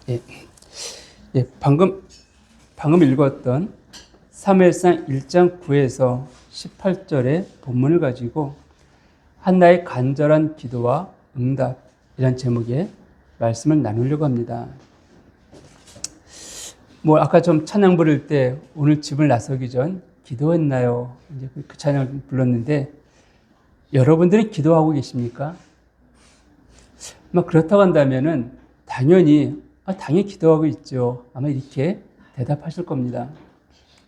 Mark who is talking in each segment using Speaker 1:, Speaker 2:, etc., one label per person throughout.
Speaker 1: 예, 방금 읽었던 사무엘상 1장 9에서 18절의 본문을 가지고 한나의 간절한 기도와 응답이란 제목의 말씀을 나누려고 합니다. 아까 좀 찬양 부를 때 오늘 집을 나서기 전 기도했나요? 이제 그 찬양을 불렀는데 여러분들은 기도하고 계십니까? 그렇다고 한다면은 당연히 기도하고 있죠. 아마 이렇게 대답하실 겁니다.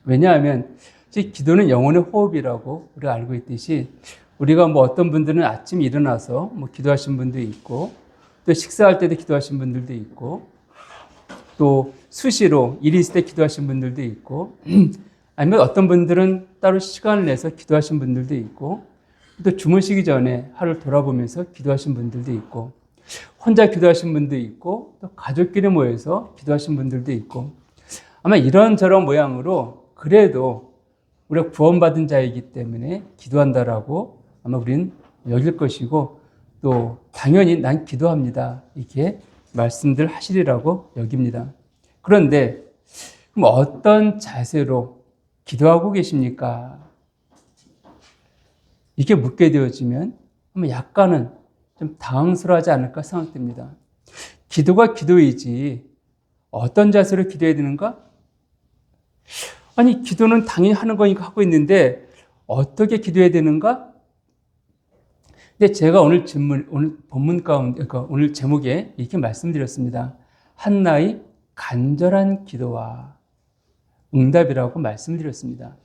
Speaker 1: 왜냐하면 기도는 영혼의 호흡이라고 우리가 알고 있듯이 우리가 어떤 분들은 아침에 일어나서 기도하신 분도 있고 또 식사할 때도 기도하신 분들도 있고 또 수시로 일이 있을 때 기도하신 분들도 있고 아니면 어떤 분들은 따로 시간을 내서 기도하신 분들도 있고 또 주무시기 전에 하루를 돌아보면서 기도하신 분들도 있고 혼자 기도하신 분도 있고 또 가족끼리 모여서 기도하신 분들도 있고 아마 이런저런 모양으로 그래도 우리가 구원받은 자이기 때문에 기도한다라고 아마 우리는 여길 것이고 또 당연히 난 기도합니다 이렇게 말씀들 하시리라고 여깁니다. 그런데 그럼 어떤 자세로 기도하고 계십니까? 이렇게 묻게 되어지면 약간은 좀 당황스러워하지 않을까 생각됩니다. 기도가 기도이지 어떤 자세로 기도해야 되는가? 아니 기도는 당연히 하는 거니까 하고 있는데 어떻게 기도해야 되는가? 근데 제가 오늘 본문 가운데 그러니까 오늘 제목에 이렇게 말씀드렸습니다. 한나의 간절한 기도와 응답이라고 말씀드렸습니다.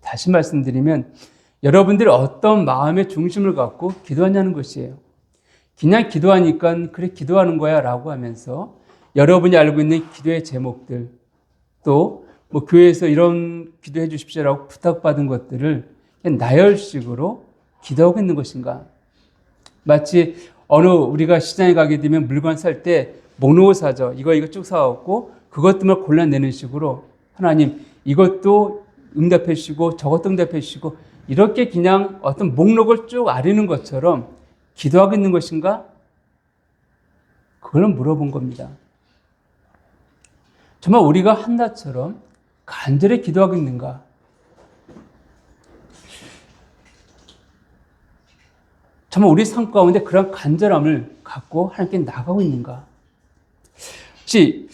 Speaker 1: 다시 말씀드리면 여러분들이 어떤 마음의 중심을 갖고 기도하냐는 것이에요. 그냥 기도하니까 그래 기도하는 거야 라고 하면서 여러분이 알고 있는 기도의 제목들 또 교회에서 이런 기도해 주십시오라고 부탁받은 것들을 그냥 나열식으로 기도하고 있는 것인가? 마치 우리가 시장에 가게 되면 물건 살 때 목록을 사죠. 이거 쭉 사왔고 그것들만 골라내는 식으로 하나님 이것도 응답해 주시고 저것도 응답해 주시고 이렇게 그냥 어떤 목록을 쭉 아리는 것처럼 기도하고 있는 것인가? 그걸 물어본 겁니다. 정말 우리가 한나처럼 간절히 기도하고 있는가? 정말 우리 삶 가운데 그런 간절함을 갖고 하나님께 나가고 있는가? 혹시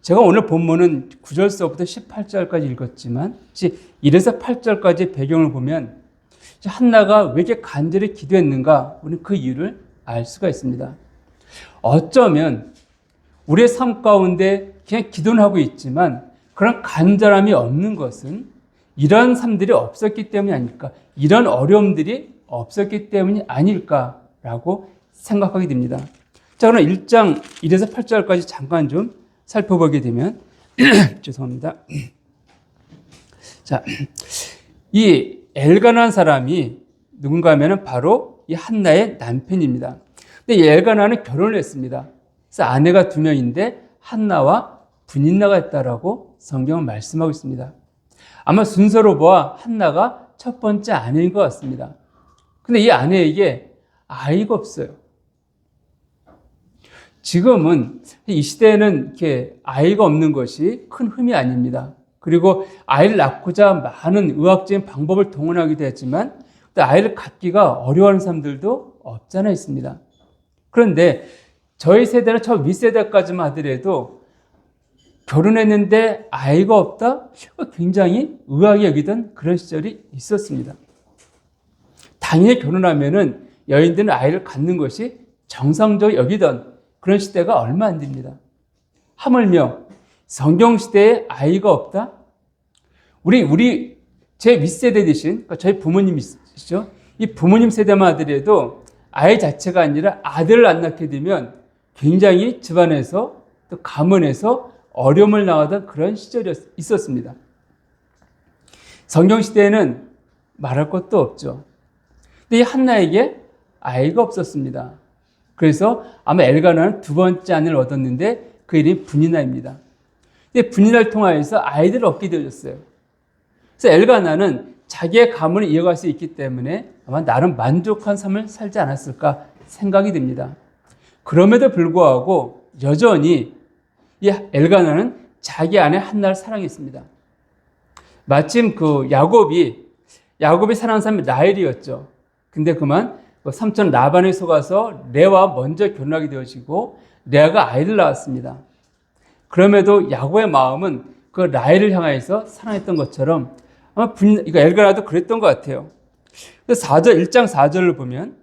Speaker 1: 제가 오늘 본문은 9절서부터 18절까지 읽었지만 1에서 8절까지 배경을 보면 한나가 왜 이렇게 간절히 기도했는가? 우리는 그 이유를 알 수가 있습니다. 어쩌면 우리의 삶 가운데 그냥 기도는 하고 있지만 그런 간절함이 없는 것은 이런 삶들이 없었기 때문이 아닐까? 이런 어려움들이 없었기 때문이 아닐까라고 생각하게 됩니다. 자, 그럼 1장 1에서 8절까지 잠깐 좀 살펴보게 되면 죄송합니다. 자, 이 엘가나라는 사람이 누군가 하면은 바로 이 한나의 남편입니다. 근데 이 엘가나는 결혼을 했습니다. 그래서 아내가 2명인데 한나와 분인나가 있다라고 성경은 말씀하고 있습니다. 아마 순서로 보아 한나가 첫 번째 아내인 것 같습니다. 근데 이 아내에게 아이가 없어요. 지금은 이 시대에는 이렇게 아이가 없는 것이 큰 흠이 아닙니다. 그리고 아이를 낳고자 많은 의학적인 방법을 동원하기도 했지만 또 아이를 갖기가 어려워하는 사람들도 없지 않아 있습니다. 그런데 저희 세대나 저 윗세대까지만 하더라도 결혼했는데 아이가 없다? 굉장히 의아하게 여기던 그런 시절이 있었습니다. 당연히 결혼하면은 여인들은 아이를 갖는 것이 정상적으로 여기던 그런 시대가 얼마 안 됩니다. 하물며 성경 시대에 아이가 없다? 제 윗세대 되신, 그러니까 저희 부모님이시죠? 이 부모님 세대만 하더라도 아이 자체가 아니라 아들을 안 낳게 되면 굉장히 집안에서 또 가문에서 어려움을 당하던 그런 시절이 있었습니다. 성경 시대에는 말할 것도 없죠. 근데 이 한나에게 아이가 없었습니다. 그래서 아마 엘가나는 2번째 아내를 얻었는데 그 이름이 분이나입니다. 근데 분이나를 통하여서 아이들을 얻게 되어졌어요. 그래서 엘가나는 자기의 가문을 이어갈 수 있기 때문에 아마 나름 만족한 삶을 살지 않았을까 생각이 됩니다. 그럼에도 불구하고 여전히 이 엘가나는 자기 아내 한나를 사랑했습니다. 마침 그 야곱이 사랑한 사람이 라헬이었죠. 근데 그만 삼촌 라반에 속아서 레아와 먼저 결혼하게 되어지고 레아가 아이를 낳았습니다. 그럼에도 야곱의 마음은 그 라헬을 향해서 사랑했던 것처럼 아마 엘가나도 그랬던 것 같아요. 1장 4절을 보면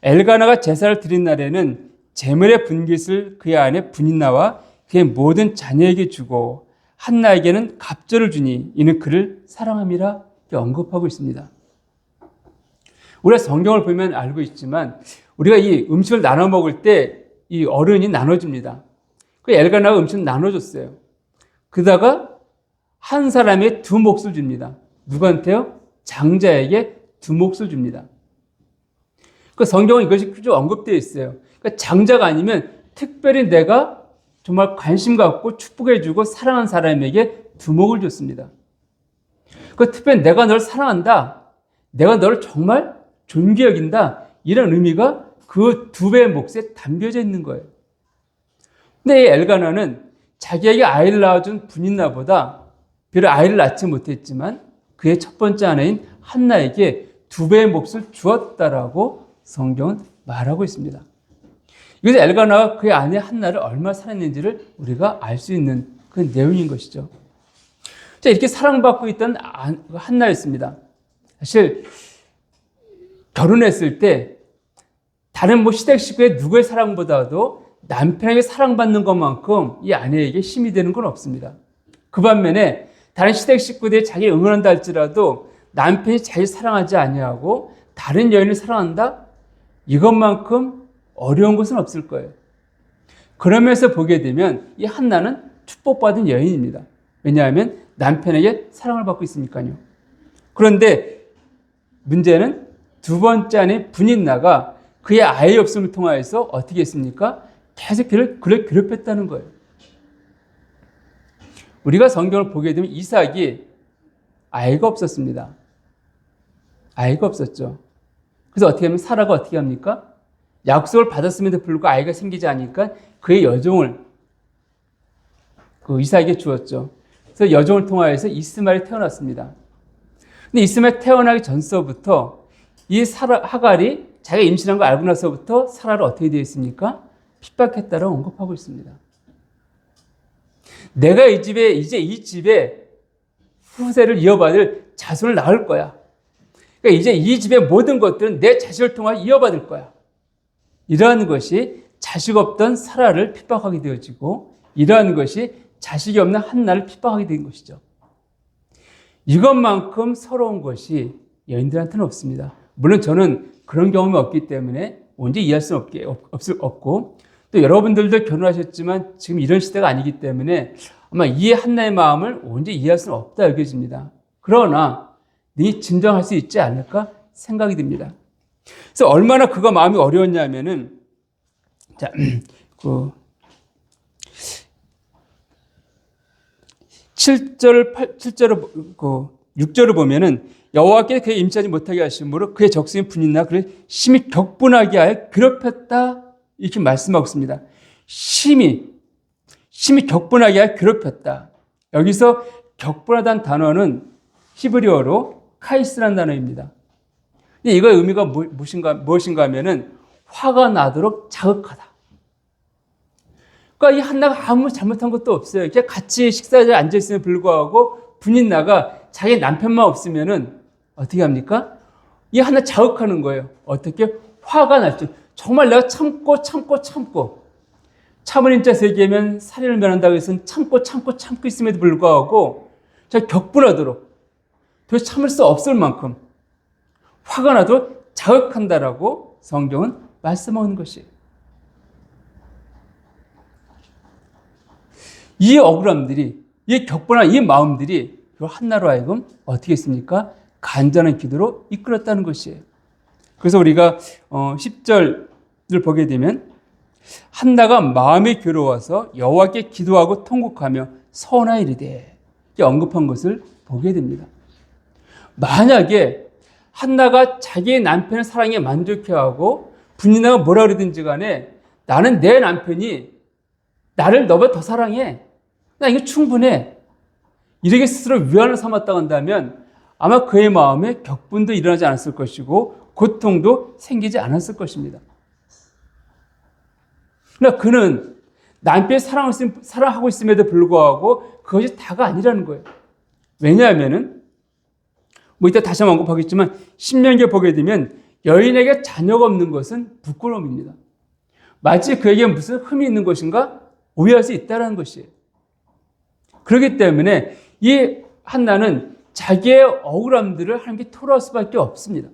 Speaker 1: 엘가나가 제사를 드린 날에는 제물의 분깃을 그의 아내 브닌나와 그의 모든 자녀에게 주고 한나에게는 갑절을 주니 이는 그를 사랑함이라 언급하고 있습니다. 우리가 성경을 보면 알고 있지만 우리가 이 음식을 나눠 먹을 때 이 어른이 나눠줍니다. 그 엘가나가 음식을 나눠줬어요. 그러다가 한 사람에게 2몫을 줍니다. 누구한테요? 장자에게 2몫을 줍니다. 그 성경은 이것이 쭉 언급되어 있어요. 그러니까 장자가 아니면 특별히 내가 정말 관심 갖고 축복해주고 사랑한 사람에게 2몫을 줬습니다. 그 특별히 내가 너를 사랑한다. 내가 너를 정말 존귀 여긴다. 이런 의미가 그 2배의 몫에 담겨져 있는 거예요. 근데 이 엘가나는 자기에게 아이를 낳아준 브닌나보다 비록 아이를 낳지 못했지만 그의 첫 번째 아내인 한나에게 2배의 몫을 주었다라고 성경은 말하고 있습니다. 이것은 엘가나가 그의 아내 한나를 얼마나 사랑했는지를 우리가 알 수 있는 그 내용인 것이죠. 자, 이렇게 사랑받고 있던 한나였습니다. 사실 결혼했을 때 다른 시댁 식구의 누구의 사랑보다도 남편에게 사랑받는 것만큼 이 아내에게 힘이 되는 건 없습니다. 그 반면에 다른 시댁 식구들이 자기를 응원한다 할지라도 남편이 자기를 사랑하지 아니하고 다른 여인을 사랑한다? 이것만큼 어려운 것은 없을 거예요. 그러면서 보게 되면 이 한나는 축복받은 여인입니다. 왜냐하면 남편에게 사랑을 받고 있으니까요. 그런데 문제는 2번째 아내 브닌나가 그의 아이 없음을 통하여서 어떻게 했습니까? 계속 그를 괴롭혔다는 거예요. 우리가 성경을 보게 되면 이삭이 아이가 없었습니다. 아이가 없었죠. 그래서 어떻게 하면 사라가 어떻게 합니까? 약속을 받았음에도 불구하고 아이가 생기지 않으니까 그의 여종을 이삭에게 주었죠. 그래서 여종을 통하여서 이스마엘이 태어났습니다. 근데 이스마엘이 태어나기 전서부터 이 하갈이 자기가 임신한 걸 알고 나서부터 사라를 어떻게 되어 있습니까? 핍박했다라고 언급하고 있습니다. 내가 이제 이 집에 후세를 이어받을 자손을 낳을 거야. 그러니까 이제 이 집의 모든 것들은 내 자식을 통해 이어받을 거야. 이러한 것이 자식 없던 사라를 핍박하게 되어지고 이러한 것이 자식이 없는 한나를 핍박하게 된 것이죠. 이것만큼 서러운 것이 여인들한테는 없습니다. 물론 저는 그런 경험이 없기 때문에 언제 이해할 수는 없고 또 여러분들도 결혼하셨지만 지금 이런 시대가 아니기 때문에 아마 이 한나의 마음을 언제 이해할 수는 없다 여겨집니다. 그러나 진정할 수 있지 않을까 생각이 듭니다. 그래서 얼마나 그가 마음이 어려웠냐면은 자, 6절을 보면은 여호와께 그의 임하지 못하게 하심으로 그의 적수인 분이나 그를 심히 격분하게 하여 괴롭혔다 이렇게 말씀하고 있습니다. 심히 격분하게 하여 괴롭혔다. 여기서 격분하다는 단어는 히브리어로 카이스라는 단어입니다. 이거의 의미가 무엇인가 하면은 화가 나도록 자극하다. 그러니까 이 한나가 아무 잘못한 것도 없어요. 그냥 같이 식사자리에 앉아있음에 불구하고 분인나가 자기 남편만 없으면은 어떻게 합니까? 이 한나 자극하는 거예요. 어떻게? 화가 날죠. 정말 내가 참고 참을 인자 세계면 살인을 면한다고 해서 참고 있음에도 불구하고 자 격분하도록 도대체 참을 수 없을 만큼 화가 나도 자극한다라고 성경은 말씀하는 것이에요. 이 억울함들이, 이 격분한 이 마음들이 한나로 하여금 어떻게 했습니까? 간절한 기도로 이끌었다는 것이에요. 그래서 우리가 10절을 보게 되면 한나가 마음이 괴로워서 여호와께 기도하고 통곡하며 서원하이르되 언급한 것을 보게 됩니다. 만약에 한나가 자기의 남편의 사랑에 만족해하고 분이나가 뭐라 그러든지 간에 나는 내 남편이 나를 너보다 더 사랑해. 나 이거 충분해. 이렇게 스스로 위안을 삼았다고 한다면 아마 그의 마음에 격분도 일어나지 않았을 것이고 고통도 생기지 않았을 것입니다. 그러나 그는 남편이 사랑하고 있음에도 불구하고 그것이 다가 아니라는 거예요. 왜냐하면은 이따 다시 한번 언급하겠지만 신명기에 보게 되면 여인에게 자녀가 없는 것은 부끄러움입니다. 마치 그에게 무슨 흠이 있는 것인가 오해할 수 있다는 것이에요. 그렇기 때문에 이 한나는 자기의 억울함들을 하나님께 토로할 수밖에 없습니다.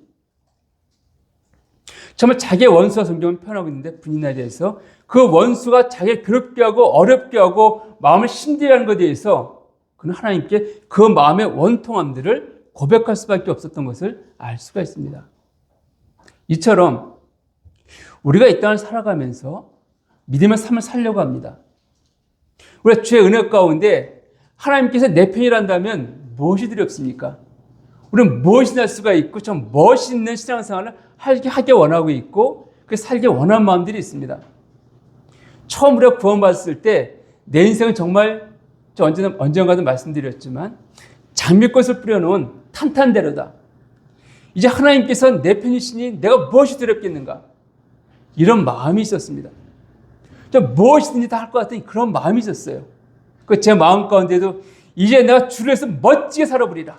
Speaker 1: 정말 자기의 원수와 성경은 표현하고 있는데 분인에 대해서 그 원수가 자기를 괴롭게 하고 어렵게 하고 마음을 힘들게 하는 것에 대해서 그는 하나님께 그 마음의 원통함들을 고백할 수밖에 없었던 것을 알 수가 있습니다. 이처럼 우리가 이 땅을 살아가면서 믿음의 삶을 살려고 합니다. 우리가 주의 은혜 가운데 하나님께서 내 편이란다면 무엇이 두렵습니까? 우리는 무엇이나 할 수가 있고 좀 멋있는 신앙생활을 하게 원하고 있고 그 살기 원하는 마음들이 있습니다. 처음 우리가 구원받았을 때 내 인생은 정말 언젠가도 말씀드렸지만 장미꽃을 뿌려놓은 탄탄대로다. 이제 하나님께서는 내 편이시니 내가 무엇이 두렵겠는가? 이런 마음이 있었습니다. 좀 무엇이든지 다 할 것 같은 그런 마음이 있었어요. 제 마음 가운데도 이제 내가 주를 위해서 멋지게 살아보리라.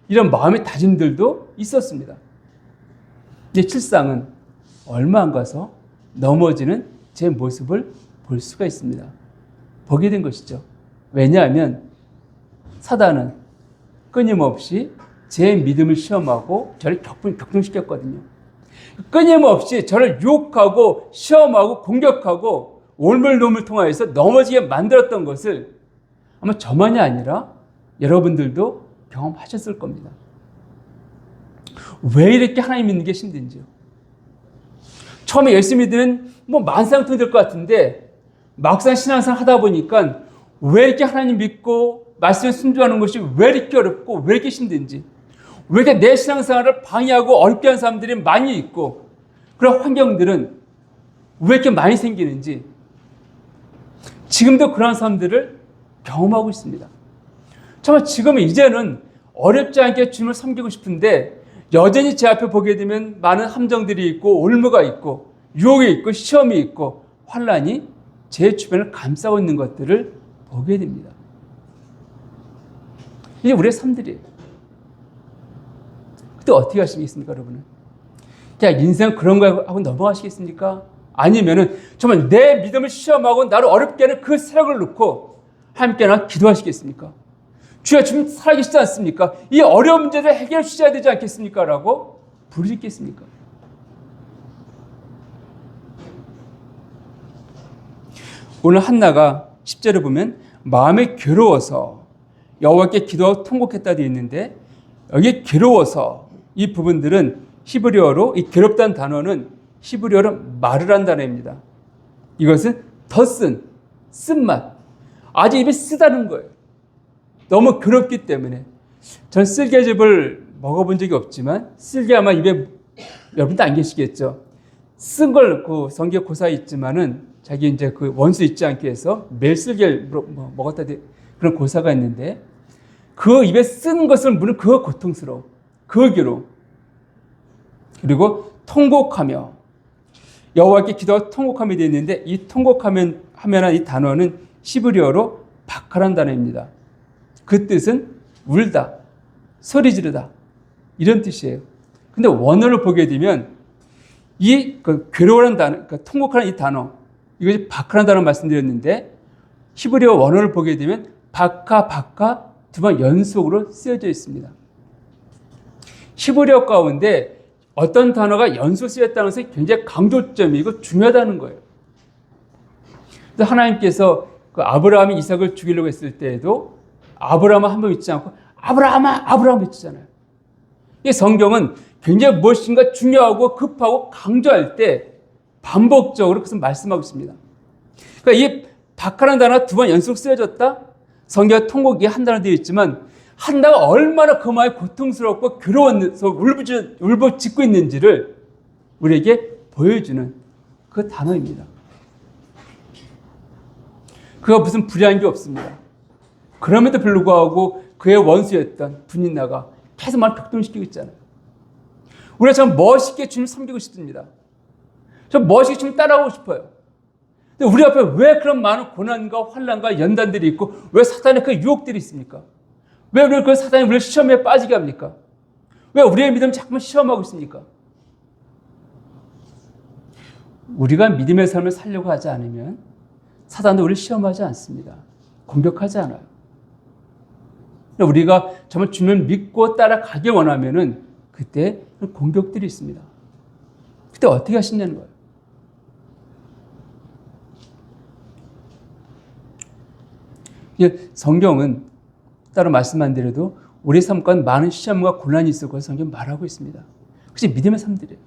Speaker 1: 이런 마음의 다짐들도 있었습니다. 근데 실상은 얼마 안 가서 넘어지는 제 모습을 볼 수가 있습니다. 보게 된 것이죠. 왜냐하면 사단은 끊임없이 제 믿음을 시험하고 저를 격동시켰거든요. 끊임없이 저를 유혹하고 시험하고 공격하고 올물놈을 통하여서 넘어지게 만들었던 것을 아마 저만이 아니라 여러분들도 경험하셨을 겁니다. 왜 이렇게 하나님 믿는 게 힘든지요? 처음에 예수 믿으면 만상통이 될 것 같은데 막상 신앙생활 하다 보니까 왜 이렇게 하나님 믿고 말씀에 순종하는 것이 왜 이렇게 어렵고 왜 이렇게 힘든지, 왜 이렇게 내 신앙생활을 방해하고 어렵게 하는 사람들이 많이 있고 그런 환경들은 왜 이렇게 많이 생기는지 지금도 그런 사람들을 경험하고 있습니다. 정말 지금은 이제는 어렵지 않게 주님을 섬기고 싶은데 여전히 제 앞에 보게 되면 많은 함정들이 있고 올무가 있고 유혹이 있고 시험이 있고 환란이 제 주변을 감싸고 있는 것들을 보게 됩니다. 이게 우리의 삶들이에요. 그때 어떻게 하시겠습니까, 여러분은? 그냥 인생 그런 거 하고 넘어가시겠습니까? 아니면은 정말 내 믿음을 시험하고 나를 어렵게 하는 그 세력을 놓고 함께나 기도하시겠습니까? 주여 주님 살아계시지 않습니까? 이 어려운 문제를 해결해 주셔야 되지 않겠습니까? 라고 부르짖겠습니까? 오늘 한나가 10절에 보면 마음에 괴로워서 여호와께 기도하고 통곡했다 되어 있는데 여기 괴로워서 이 부분들은 히브리어로 이 괴롭다는 단어는 히브리어로 마르란 단어입니다. 이것은 더 쓴맛, 아주 입에 쓰다는 거예요. 너무 괴롭기 때문에. 전 쓸개즙을 먹어본 적이 없지만 쓸개 아마 입에 여러분도 안 계시겠죠. 쓴 걸 그 성경에 고사에 있지만은 자기 이제 그 원수 있지 않게 해서 매일 쓸개를 먹었다 그런 고사가 있는데 그 입에 쓴 것을 물은 그 고통스러워, 그 괴로움. 그리고 통곡하며 여호와께 기도하고 통곡하며 되어 있는데 이 통곡하면 이 단어는 히브리어로 바카란 단어입니다. 그 뜻은 울다, 소리 지르다 이런 뜻이에요. 근데 원어를 보게 되면 이 괴로워하는 단어, 통곡하는 이 단어, 이것이 바카라는 단어 말씀드렸는데 히브리어 원어를 보게 되면 바카 두 번 연속으로 쓰여져 있습니다. 히브리어 가운데 어떤 단어가 연속 쓰였다는 것이 굉장히 강조점이고 중요하다는 거예요. 그래서 하나님께서 그 아브라함이 이삭을 죽이려고 했을 때에도 아브라함 한 번 잊지 않고 아브라함 외치잖아요. 이 성경은 굉장히 무엇인가 중요하고 급하고 강조할 때 반복적으로 그것을 말씀하고 있습니다. 그러니까 이 바카라는 단어가 두 번 연속 쓰여졌다. 성경 통곡이 한 단어 되어 있지만 한나가 얼마나 그 마음이 고통스럽고 괴로워서 울부짖고 있는지를 우리에게 보여주는 그 단어입니다. 그가 무슨 불의한 게 없습니다. 그럼에도 불구하고 그의 원수였던 분인나가 계속 말 격동시키고 있잖아요. 우리가 참 멋있게 주님 섬기고 싶습니다. 좀 멋있게 주님 따라가고 싶어요. 근데 우리 앞에 왜 그런 많은 고난과 환난과 연단들이 있고 왜 사탄의 그 유혹들이 있습니까? 왜 우리가 그 사탄이 우리를 시험에 빠지게 합니까? 왜 우리의 믿음 자꾸만 시험하고 있습니까? 우리가 믿음의 삶을 살려고 하지 않으면 사탄도 우리를 시험하지 않습니다. 공격하지 않아요. 우리가 정말 주님을 믿고 따라가길 원하면은 그때 공격들이 있습니다. 그때 어떻게 하시냐는 거예요. 성경은 따로 말씀 안 드려도 우리 삶 가운데 많은 시험과 고난이 있을 것을 성경은 말하고 있습니다. 그것이 믿음의 삶들이에요.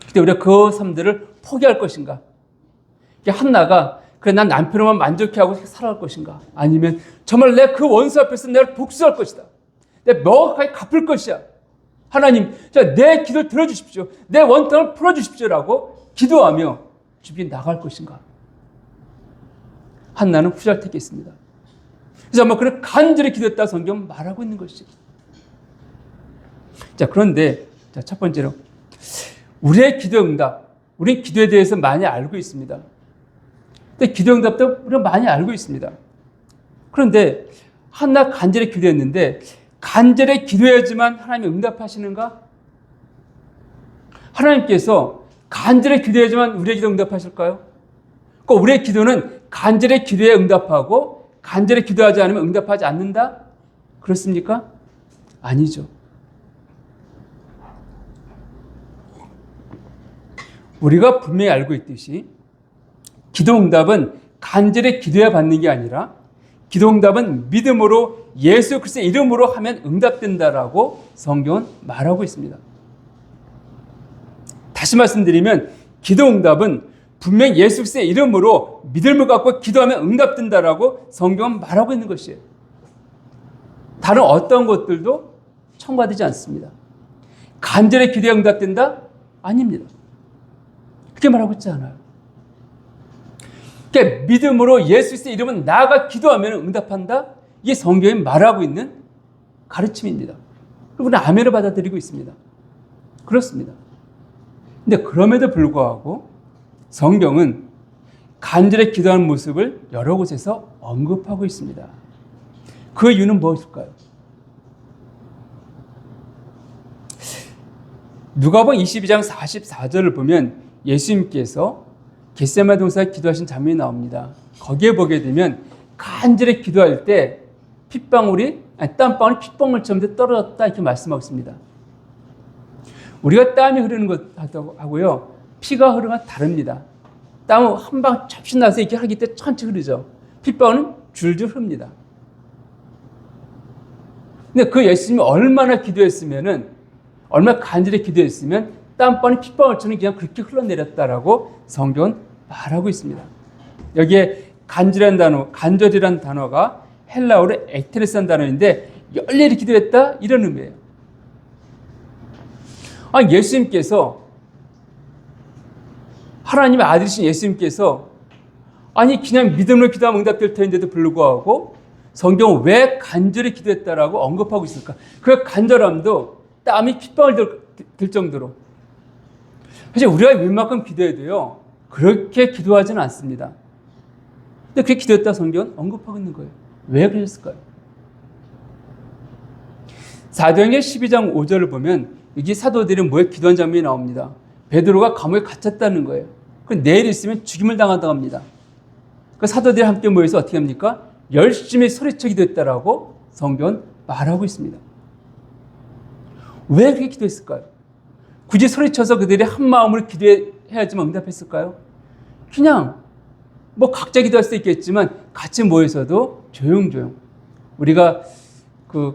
Speaker 1: 그때 우리가 그 삶들을 포기할 것인가? 한나가 그래 난 남편만 만족해 하고 살아갈 것인가? 아니면 정말 내 그 원수 앞에서 내가 복수할 것이다. 내가 명확하게 갚을 것이야. 하나님, 내 기도를 들어주십시오. 내 원통을 풀어주십시오라고 기도하며 주변에 나갈 것인가? 한나는 후자를 택했습니다. 그래서 아마 그런 간절히 기도했다 성경 말하고 있는 것이죠. 자, 그런데 첫 번째로 우리의 기도 응답, 우리는 기도에 대해서 많이 알고 있습니다. 근데 기도 응답도 우리가 많이 알고 있습니다. 그런데 한나 간절히 기도했는데 간절히 기도해야지만 하나님이 응답하시는가? 하나님께서 간절히 기도해야지만 우리의 기도 응답하실까요? 그러니까 우리의 기도는 간절히 기도에 응답하고 간절히 기도하지 않으면 응답하지 않는다? 그렇습니까? 아니죠. 우리가 분명히 알고 있듯이 기도 응답은 간절히 기도해 받는 게 아니라 기도 응답은 믿음으로 예수 그리스도의 이름으로 하면 응답된다라고 성경은 말하고 있습니다. 다시 말씀드리면 기도 응답은 분명히 예수 그리스도의 이름으로 믿음을 갖고 기도하면 응답된다라고 성경은 말하고 있는 것이에요. 다른 어떤 것들도 첨가되지 않습니다. 간절히 기도에 응답된다? 아닙니다. 그렇게 말하고 있지 않아요. 그러니까 믿음으로 예수 그리스도의 이름은 나아가 기도하면 응답한다? 이게 성경이 말하고 있는 가르침입니다. 그리고 우리는 아멘을 받아들이고 있습니다. 그렇습니다. 근데 그럼에도 불구하고 성경은 간절히 기도하는 모습을 여러 곳에서 언급하고 있습니다. 그 이유는 무엇일까요? 누가복음 22장 44절을 보면 예수님께서 겟세마네 동산에 기도하신 장면이 나옵니다. 거기에 보게 되면 간절히 기도할 때 땀방울이 핏방울처럼 떨어졌다 이렇게 말씀하고 있습니다. 우리가 땀이 흐르는 것하고요 피가 흐르는 건 다릅니다. 땀은 한 방 접시 나서 이렇게 하기 때문에 천천히 흐르죠. 핏방울은 줄줄 흐릅니다. 근데 그 예수님이 얼마나 기도했으면은 얼마나 간절히 기도했으면 땀방울이 핏방울처럼 그냥 그렇게 흘러내렸다라고 성경은 말하고 있습니다. 여기에 간절이라는 단어가 헬라어로 ekteres라는 단어인데 열렬히 기도했다 이런 의미예요. 아니 예수님께서 하나님의 아들이신 예수님께서 아니 그냥 믿음으로 기도하면 응답될 터인데도 불구하고 성경은 왜 간절히 기도했다라고 언급하고 있을까? 그 간절함도 땀이 핏방울 들 정도로 사실 우리가 웬만큼 기도해도요 그렇게 기도하지는 않습니다. 근데 그렇게 기도했다 성경은 언급하고 있는 거예요. 왜 그랬을까요? 사도행전 12장 5절을 보면 여기 사도들이 모여 기도한 장면이 나옵니다. 베드로가 감옥에 갇혔다는 거예요. 내일 있으면 죽임을 당한다고 합니다. 그 사도들이 함께 모여서 어떻게 합니까? 열심히 소리쳐 기도했다라고 성경은 말하고 있습니다. 왜 그렇게 기도했을까요? 굳이 소리쳐서 그들이 한 마음으로 기도해야지만 응답했을까요? 그냥 각자 기도할 수 있겠지만 같이 모여서도 조용조용. 우리가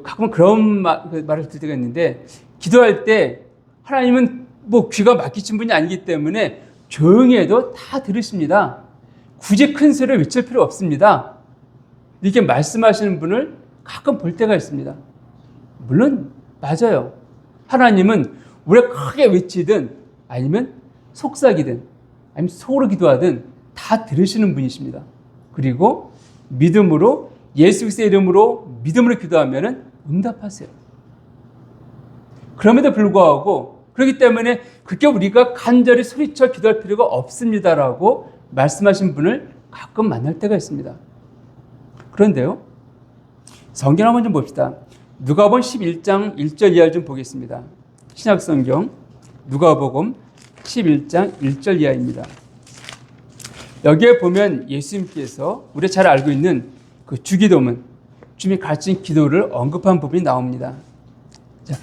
Speaker 1: 가끔 그런 말을 들 때가 있는데 기도할 때 하나님은 귀가 막히신 분이 아니기 때문에 조용히 해도 다 들으십니다. 굳이 큰 소리를 외칠 필요 없습니다. 이렇게 말씀하시는 분을 가끔 볼 때가 있습니다. 물론 맞아요. 하나님은 우리가 크게 외치든 아니면 속삭이든 아니면 속으로 기도하든 다 다 들으시는 분이십니다. 그리고 믿음으로 예수 그리스도의 이름으로 믿음으로 기도하면 응답하세요. 그럼에도 불구하고 그렇기 때문에 그렇게 우리가 간절히 소리쳐 기도할 필요가 없습니다라고 말씀하신 분을 가끔 만날 때가 있습니다. 그런데요, 성경 한번 좀 봅시다. 누가복음 11장 1절 이하를 좀 보겠습니다. 신약성경 누가복음 11장 1절 이하입니다. 여기에 보면 예수님께서 우리가 잘 알고 있는 그 주기도문, 주님이 가르친 기도를 언급한 부분이 나옵니다. 자,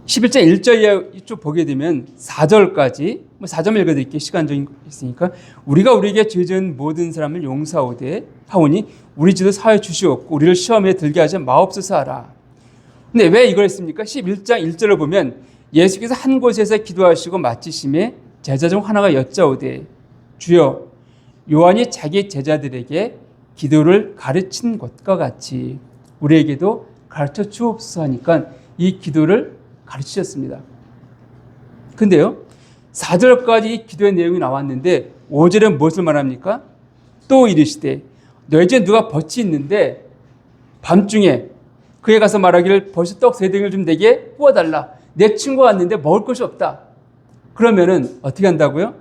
Speaker 1: 11장 1절 이하 이쪽 보게 되면 4절까지 4절 읽어드릴게요. 시간적인 있으니까. 우리가 우리에게 죄 지은 모든 사람을 용서하오되 하오니 우리 죄도 사하여 주시옵고 우리를 시험에 들게 하지 마옵소서 하라. 근데 왜 이걸 했습니까? 11장 1절을 보면 예수께서 한 곳에서 기도하시고 마치심에 제자 중 하나가 여짜오되 주여 요한이 자기 제자들에게 기도를 가르친 것과 같이 우리에게도 가르쳐 주옵소서 하니까 이 기도를 가르치셨습니다. 근데요, 4절까지 이 기도의 내용이 나왔는데 5절에 무엇을 말합니까? 또 이르시되 너희 집에 누가 벗이 있는데 밤중에 그에 가서 말하기를 벗이 떡 3덩이를 좀 내게 구워달라. 내 친구가 왔는데 먹을 것이 없다. 그러면은 어떻게 한다고요?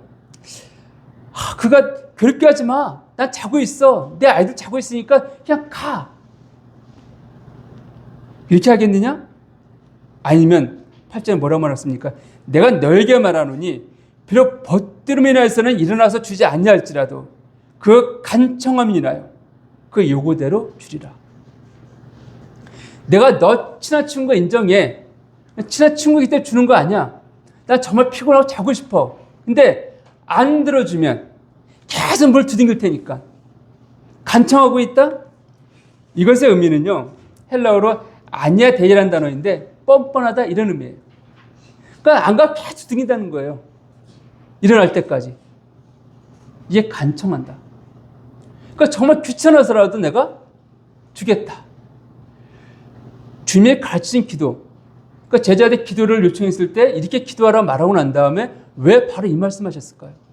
Speaker 1: 그가 그렇게 하지 마. 난 자고 있어. 내 아이들 자고 있으니까 그냥 가. 이렇게 하겠느냐? 아니면 8절에 뭐라고 말했습니까? 내가 너에게 말하노니 비록 벗들음이 인하여서는 일어나서 주지 아니할지라도 그 간청함이 인하여 그 요구대로 주리라. 내가 너 친한 친구 인정해. 친한 친구이기 때문에 주는 거 아니야. 나 정말 피곤하고 자고 싶어. 근데 안 들어주면 계속 뭘 두둥길 테니까. 간청하고 있다? 이것의 의미는요, 헬라어로 아니야 데이라는 단어인데 뻔뻔하다 이런 의미예요. 그러니까 안 가 계속 두둥긴다는 거예요. 일어날 때까지. 이게 간청한다. 그러니까 정말 귀찮아서라도 내가 주겠다. 주님의 가르치신 기도. 그러니까 제자들 기도를 요청했을 때 이렇게 기도하라 말하고 난 다음에 왜 바로 이 말씀하셨을까요?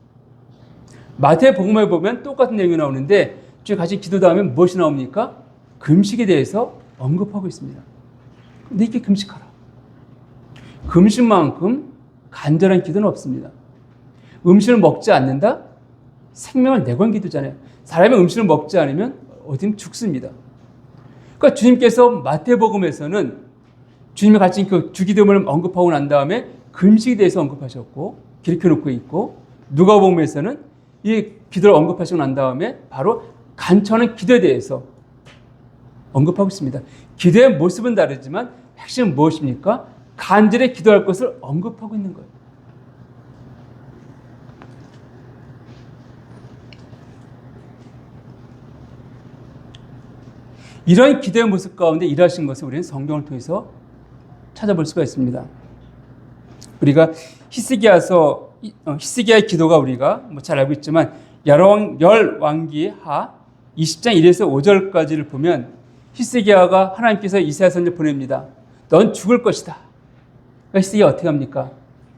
Speaker 1: 마태복음에 보면 똑같은 내용이 나오는데 주님 가르친 기도 다음에 무엇이 나옵니까? 금식에 대해서 언급하고 있습니다. 근데 이렇게 금식하라. 금식만큼 간절한 기도는 없습니다. 음식을 먹지 않는다? 생명을 내건 기도잖아요. 사람이 음식을 먹지 않으면 어디는 죽습니다. 그러니까 주님께서 마태복음에서는 주님이 가르친 그 주기도문을 언급하고 난 다음에 금식에 대해서 언급하셨고 기록해놓고 있고, 누가복음에서는 이 기도를 언급하시고 난 다음에 바로 간청하는 기도에 대해서 언급하고 있습니다. 기도의 모습은 다르지만 핵심은 무엇입니까? 간절히 기도할 것을 언급하고 있는 거예요. 이런 기도의 모습 가운데 일하신 것을 우리는 성경을 통해서 찾아볼 수가 있습니다. 우리가 히스기야의 기도가 우리가 잘 알고 있지만 열왕기 하 20장 1에서 5절까지를 보면 히스기야가 하나님께서 이사야 선지자를 보냅니다. 넌 죽을 것이다. 그러니까 히스기야 어떻게 합니까?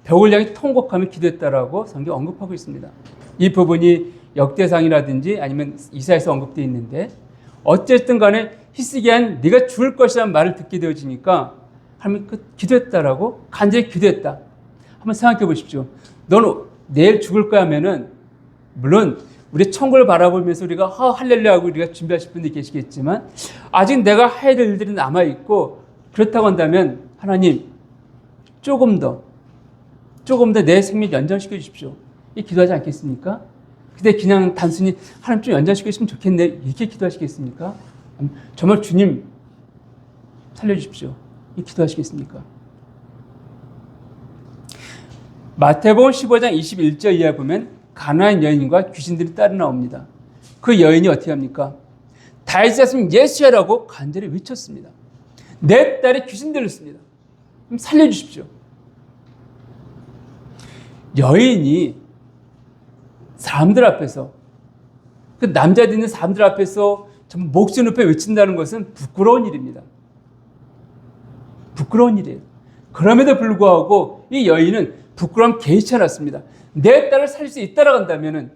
Speaker 1: 벽을 향해 통곡하며 기도했다라고 성경 언급하고 있습니다. 이 부분이 역대상이라든지 아니면 이사야에서 언급되어 있는데, 어쨌든 간에 히스기야는 네가 죽을 것이라는 말을 듣게 되어지니까 하나님 기도했다라고 간절히 기도했다. 한번 생각해 보십시오. 너는 내일 죽을 거야 하면은, 물론 우리 천국을 바라보면서 우리가 할렐루야 하고 우리가 준비하실 분들이 계시겠지만 아직 내가 해야 될 일들이 남아있고, 그렇다고 한다면 하나님 조금 더 내 생명 연장시켜 주십시오. 이 기도하지 않겠습니까? 근데 그냥 단순히 하나님 좀 연장시켜 주시면 좋겠네 이렇게 기도하시겠습니까? 정말 주님 살려주십시오 이 기도하시겠습니까? 마태복음 15장 21절 이하에 보면 가나안 여인과 귀신들이 따라 나옵니다. 그 여인이 어떻게 합니까? 다윗의 자손 예수야라고 간절히 외쳤습니다. 내 딸이 귀신 들렸습니다. 좀 살려주십시오. 여인이 사람들 앞에서, 그 남자들 있는 사람들 앞에서 정말 목소리 높여 외친다는 것은 부끄러운 일입니다. 부끄러운 일이에요. 그럼에도 불구하고 이 여인은 부끄러움 개의치 않았습니다. 내 딸을 살릴 수 있다라고 한다면은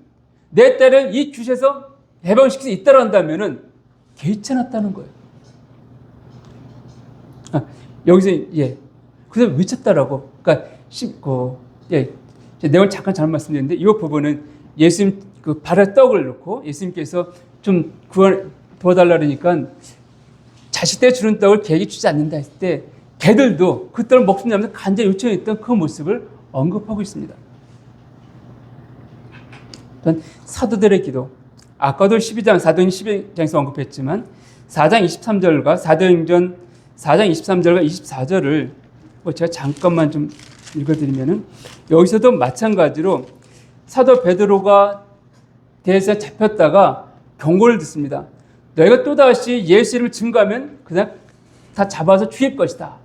Speaker 1: 내 딸을 이 굿에서 해방시킬 수 있다고 한다면은 괜찮았다는 거예요. 여기서 그래서 외쳤다라고. 그러니까 내용을 잠깐 잘못 말씀드렸는데 이 부분은 예수님 그 발에 떡을 넣고 예수님께서 좀 도와달라 그러니까 자식들 주는 떡을 개에게 주지 않는다 했을 때 개들도 그 떡을 먹습니다면서 간절히 요청했던 그 모습을 언급하고 있습니다. 사도들의 기도, 아까도 12장, 사도행 12장에서 언급했지만 4장 23절과 사도행전 4장 23절과 24절을 제가 잠깐만 좀 읽어드리면은 여기서도 마찬가지로 사도 베드로가 대에서 잡혔다가 경고를 듣습니다. 너희가 또다시 예수 이름을 증거하면 그냥 다 잡아서 죽일 것이다.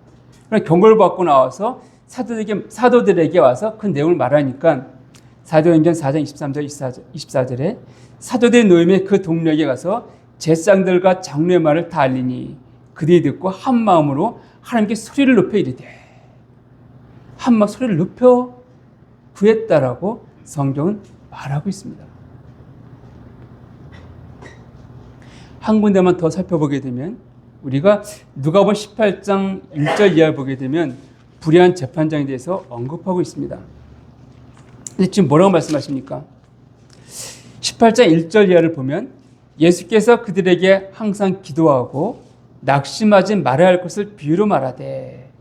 Speaker 1: 그런 경고를 받고 나와서 사도들에게 와서 그 내용을 말하니까 사도행전 4장 23절 24절에 사도들의 노임의 그 동료에게 가서 제상들과 장로의 말을 다 알리니 그들이 듣고 한 마음으로 하나님께 소리를 높여 이르되 한마 소리를 높여 구했다라고 성경은 말하고 있습니다. 한 군데만 더 살펴보게 되면 우리가 누가복음 18장 1절 이하를 보게 되면 불의한 재판장에 대해서 언급하고 있습니다. 근데 지금 뭐라고 말씀하십니까? 18장 1절 이하를 보면 예수께서 그들에게 항상 기도하고 낙심하지 말아야 할 것을 비유로 말하되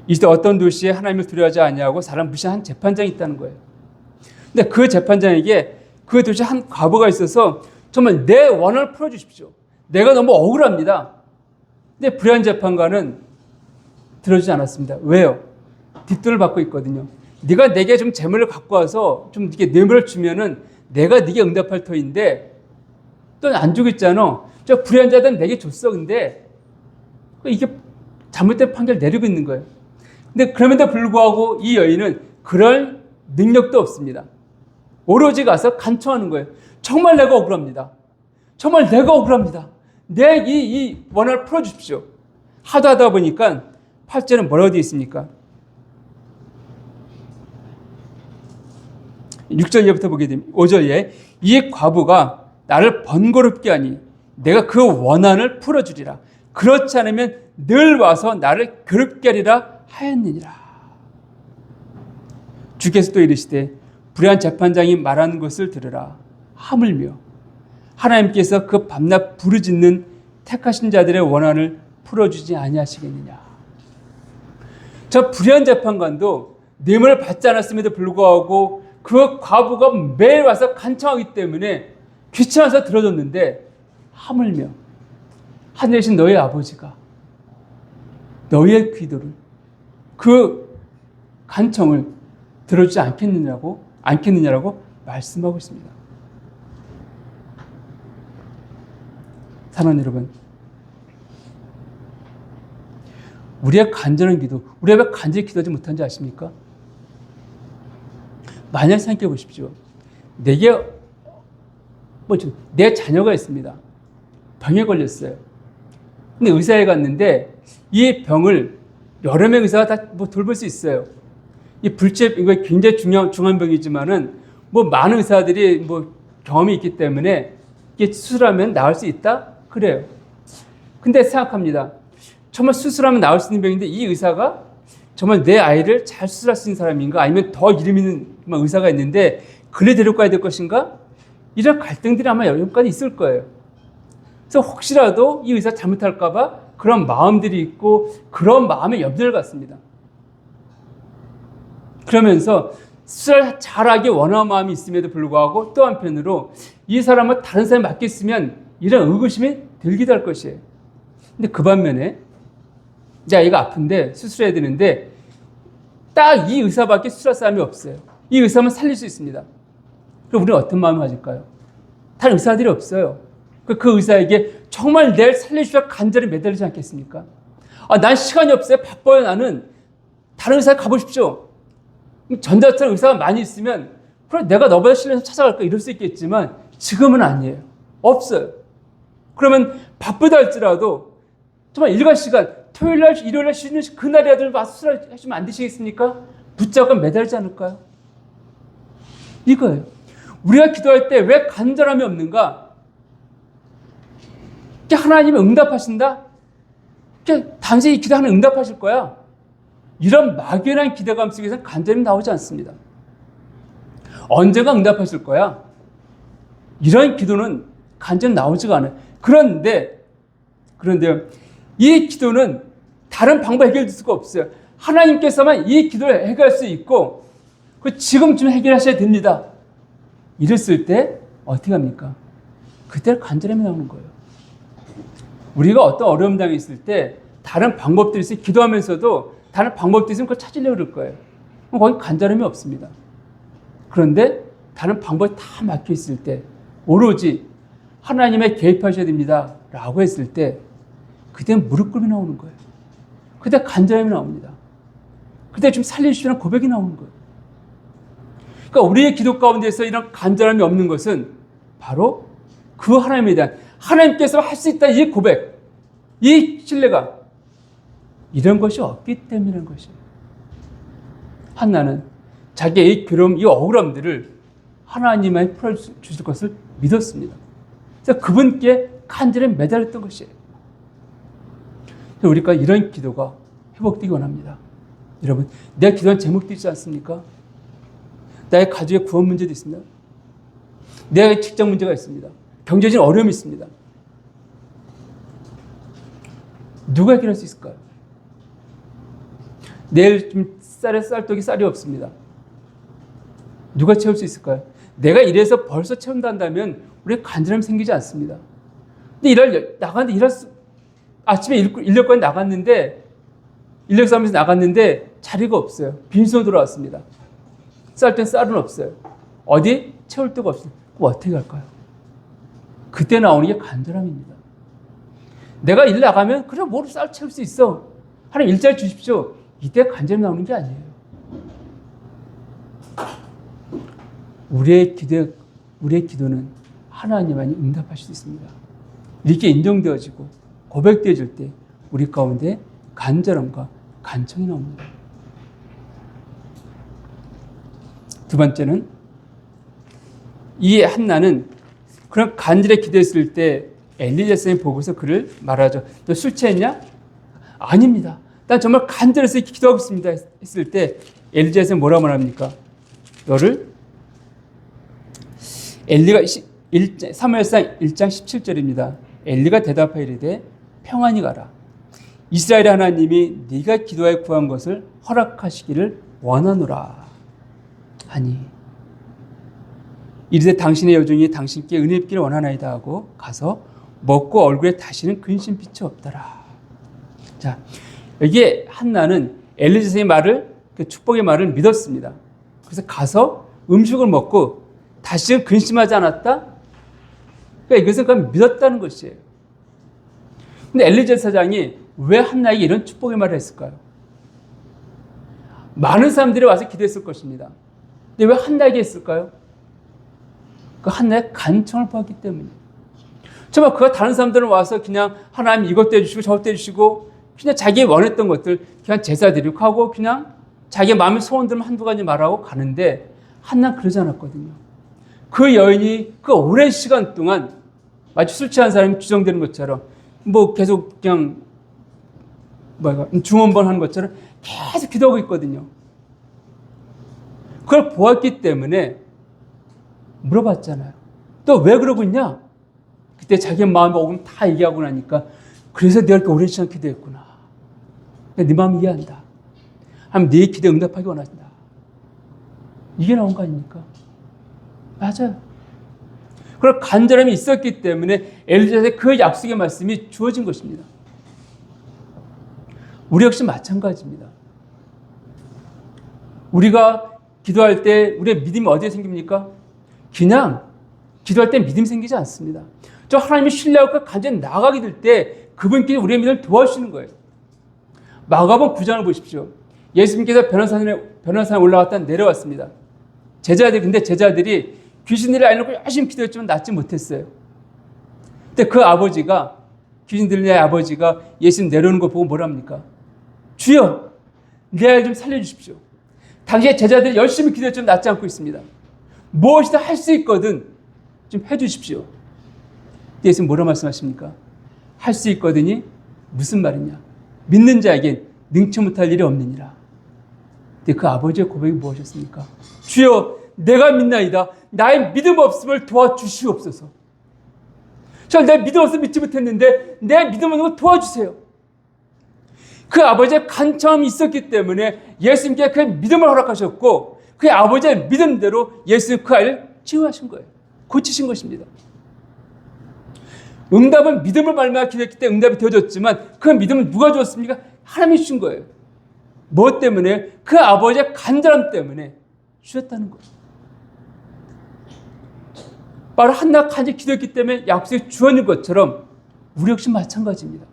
Speaker 1: 이때 어떤 도시에 하나님을 두려워하지 아니하고 사람 무시한 한 재판장이 있다는 거예요. 근데 그 재판장에게 그 도시에 한 과부가 있어서 정말 내 원한을 풀어주십시오. 내가 너무 억울합니다. 근데 불의한 재판관은 들어주지 않았습니다. 왜요? 뒷돈을 받고 있거든요. 네가 내게 좀 재물을 갖고 와서 좀 이렇게 뇌물을 주면은 내가 네게 응답할 터인데 또 안 주고 있잖아. 저 불의한 자들은 내게 줬어. 근데 이게 잘못된 판결을 내리고 있는 거예요. 근데 그럼에도 불구하고 이 여인은 그럴 능력도 없습니다. 오로지 가서 간청하는 거예요. 정말 내가 억울합니다. 정말 내가 억울합니다. 내 이 원한을 풀어주십시오. 하다 보니까 8절은 뭐라고 되어 있습니까? 6절 이하부터 보게 되면 5절에 이 과부가 나를 번거롭게 하니 내가 그 원한을 풀어주리라. 그렇지 않으면 늘 와서 나를 괴롭게 하리라 하였느니라. 주께서 또 이르시되 불의한 재판장이 말하는 것을 들으라. 하물며 하나님께서 그 밤낮 부르짖는 택하신 자들의 원한을 풀어주지 아니하시겠느냐. 저 불의한 재판관도 뇌물을 받지 않았음에도 불구하고 그 과부가 매일 와서 간청하기 때문에 귀찮아서 들어줬는데 하물며 하늘에 계신 너희 아버지가 너희의 기도를 그 간청을 들어주지 않겠느냐라고 말씀하고 있습니다. 사랑하는 여러분, 우리의 간절한 기도, 우리가 왜 간절히 기도하지 못한지 아십니까? 만약 생각해 보십시오. 내 자녀가 있습니다. 병에 걸렸어요. 근데 의사에 갔는데 이 병을 여러 명 의사가 다 돌볼 수 있어요. 이 이거 굉장히 중요한 병이지만은 많은 의사들이 경험이 있기 때문에 이게 수술하면 나을 수 있다? 그래요. 근데 생각합니다. 정말 수술하면 나을 수 있는 병인데 이 의사가 정말 내 아이를 잘 수술할 수 있는 사람인가? 아니면 더 이름 있는 의사가 있는데 그래 데리고 가야 될 것인가? 이런 갈등들이 아마 여기까지 있을 거예요. 그래서 혹시라도 이 의사 잘못할까 봐 그런 마음들이 있고 그런 마음에 염려를 갖습니다. 그러면서 수술 잘하기 원하는 마음이 있음에도 불구하고 또 한편으로 이 사람을 다른 사람이 맡겼으면 이런 의구심이 들기도 할 것이에요. 근데 그 반면에 이제 아이가 아픈데 수술해야 되는데 딱 이 의사밖에 수술할 사람이 없어요. 이 의사만 살릴 수 있습니다. 그럼 우리는 어떤 마음을 가질까요? 다른 의사들이 없어요. 그 의사에게 정말 내 살려주라 간절히 매달리지 않겠습니까? 난 시간이 없어요. 바빠요. 나는 다른 의사에 가보십시오. 전자처럼 의사가 많이 있으면 그래 내가 너보다 신뢰해서 찾아갈까 이럴 수 있겠지만 지금은 아니에요. 없어요. 그러면 바쁘다 할지라도 정말 일과 시간 토요일날 일요일날 쉬는 그날이라도 와서 수술하시면 안 되시겠습니까? 붙잡고 매달리지 않을까요? 이거예요. 우리가 기도할 때 왜 간절함이 없는가? 하나님이 응답하신다? 단순히 기도하면 응답하실 거야. 이런 막연한 기대감 속에서는 간절함이 나오지 않습니다. 언젠가 응답하실 거야. 이런 기도는 간절히 나오지가 않아요. 그런데 이 기도는 다른 방법 해결될 수가 없어요. 하나님께서만 이 기도를 해결할 수 있고 지금쯤 해결하셔야 됩니다. 이랬을 때 어떻게 합니까? 그때 간절함이 나오는 거예요. 우리가 어떤 어려움 당에 있을 때 다른 방법들이 있어요. 기도하면서도 다른 방법들이 있으면 그걸 찾으려고 그럴 거예요. 그럼 거기 간절함이 없습니다. 그런데 다른 방법이 다 막혀 있을 때 오로지 하나님의 개입하셔야 됩니다 라고 했을 때 그때 무릎 꿇음이 나오는 거예요. 그때 간절함이 나옵니다. 그때 좀 살려주시라는 고백이 나오는 거예요. 그러니까 우리의 기도 가운데서 이런 간절함이 없는 것은 바로 그 하나님에 대한 하나님께서 할 수 있다 이 고백, 이 신뢰가 이런 것이 없기 때문인 것이에요. 한나는 자기의 이 괴로움, 이 억울함들을 하나님이 풀어주실 것을 믿었습니다. 그래서 그분께 간절히 매달렸던 것이에요. 우리가 이런 기도가 회복되기 원합니다. 여러분, 내 기도한 제목도 있지 않습니까? 나의 가족의 구원 문제도 있습니다. 내 직장 문제가 있습니다. 경제적인 어려움이 있습니다. 누가 해결할 수 있을까요? 내일 좀 쌀떡이 쌀이 없습니다. 누가 채울 수 있을까요? 내가 이래서 벌써 채운다 한다면 우리가 간절함이 생기지 않습니다. 근데 아침에 인력거에 나갔는데, 인력사무소에 나갔는데 자리가 없어요. 빈손 돌아왔습니다. 쌀 땐 쌀은 없어요. 어디 채울 데가 없어요. 그럼 어떻게 할까요? 그때 나오는 게 간절함입니다. 내가 일 나가면 그래 뭐로 쌀 채울 수 있어. 하나님 일자리 주십시오. 이때 간절히 나오는 게 아니에요. 우리의 기도는 하나님만이 응답하실 수 있습니다. 이렇게 인정되어지고 고백되어질 때 우리 가운데 간절함과 간청이 나옵니다. 두 번째는 이 한나는 그런 간절히 기도했을 때 엘리자 선생님이 보고서 그를 말하죠. 너 술 취했냐? 아닙니다. 난 정말 간절해서 기도하고 있습니다. 했을 때 엘리자 선생님이 뭐라고 말합니까? 너를 엘리가 사무엘상 1장 17절입니다. 엘리가 대답하여 이르되 평안히 가라. 이스라엘의 하나님이 네가 기도하여 구한 것을 허락하시기를 원하노라 하니 이르되 당신의 여종이 당신께 은혜 입기를 원하나이다 하고 가서 먹고 얼굴에 다시는 근심빛이 없더라. 자, 여기에 한나는 엘리자 선생님의 말을, 그 축복의 말을 믿었습니다. 그래서 가서 음식을 먹고 다시는 근심하지 않았다? 그러니까 이것은 그냥 믿었다는 것이에요. 근데 엘리자 사장이 왜 한나에게 이런 축복의 말을 했을까요? 많은 사람들이 와서 기도했을 것입니다. 근데 왜 한나에게 했을까요? 그 한나의 간청을 보았기 때문이에요. 정말 그가 다른 사람들은 와서 그냥 하나님 이것도 해주시고 저것도 해주시고 그냥 자기 원했던 것들 그냥 제사 드리고 하고 그냥 자기 마음의 소원들만 한두 가지 말하고 가는데 한나는 그러지 않았거든요. 그 여인이 그 오랜 시간 동안 마치 술 취한 사람이 주정되는 것처럼 뭐 계속 그냥 중원번 하는 것처럼 계속 기도하고 있거든요. 그걸 보았기 때문에 물어봤잖아요. 또 왜 그러고 있냐? 그때 자기 마음의 오금 다 얘기하고 나니까 그래서 내가 이렇게 오랜 시간 기도했구나. 네 마음 이해한다. 하나님 네 기도에 응답하기 원한다. 이게 나온 거 아닙니까? 맞아요. 그런 간절함이 있었기 때문에 엘리자의 그 약속의 말씀이 주어진 것입니다. 우리 역시 마찬가지입니다. 우리가 기도할 때 우리의 믿음이 어디에 생깁니까? 그냥 기도할 때 믿음이 생기지 않습니다. 저 하나님의 신뢰하고 간절히 나가게 될 때 그분께 우리의 믿음을 도와주시는 거예요. 마가복음 9장을 보십시오. 예수님께서 변호사에 올라갔다 내려왔습니다. 근데 제자들이 귀신들을 알려고 열심히 기도했지만 낫지 못했어요. 근데 그 아버지가, 귀신 들린 아버지가 예수님 내려오는 거 보고 뭐랍니까? 주여, 내 아이 좀 살려주십시오. 당시에 제자들이 열심히 기도했지만 낫지 않고 있습니다. 무엇이든 할 수 있거든 좀 해주십시오. 예수님 뭐라 말씀하십니까? 할 수 있거든이 무슨 말이냐? 믿는 자에겐 능치 못할 일이 없느니라. 근데 그 아버지의 고백이 무엇이었습니까? 주여 내가 믿나이다. 나의 믿음 없음을 도와주시옵소서. 내 믿음 없어 믿지 못했는데 내 믿음 없는 걸 도와주세요. 그 아버지의 간청함이 있었기 때문에 예수님께 그 믿음을 허락하셨고 그 아버지의 믿음대로 예수님 그 아이를 치유하신 거예요. 고치신 것입니다. 응답은 믿음을 말미암아 기도했기 때문에 응답이 되어졌지만 그 믿음은 누가 주었습니까? 하나님이 주신 거예요. 무엇 때문에? 그 아버지의 간절함 때문에 주셨다는 거예요. 바로 한나 간절히 기도했기 때문에 약속이 주어진 것처럼 우리 역시 마찬가지입니다.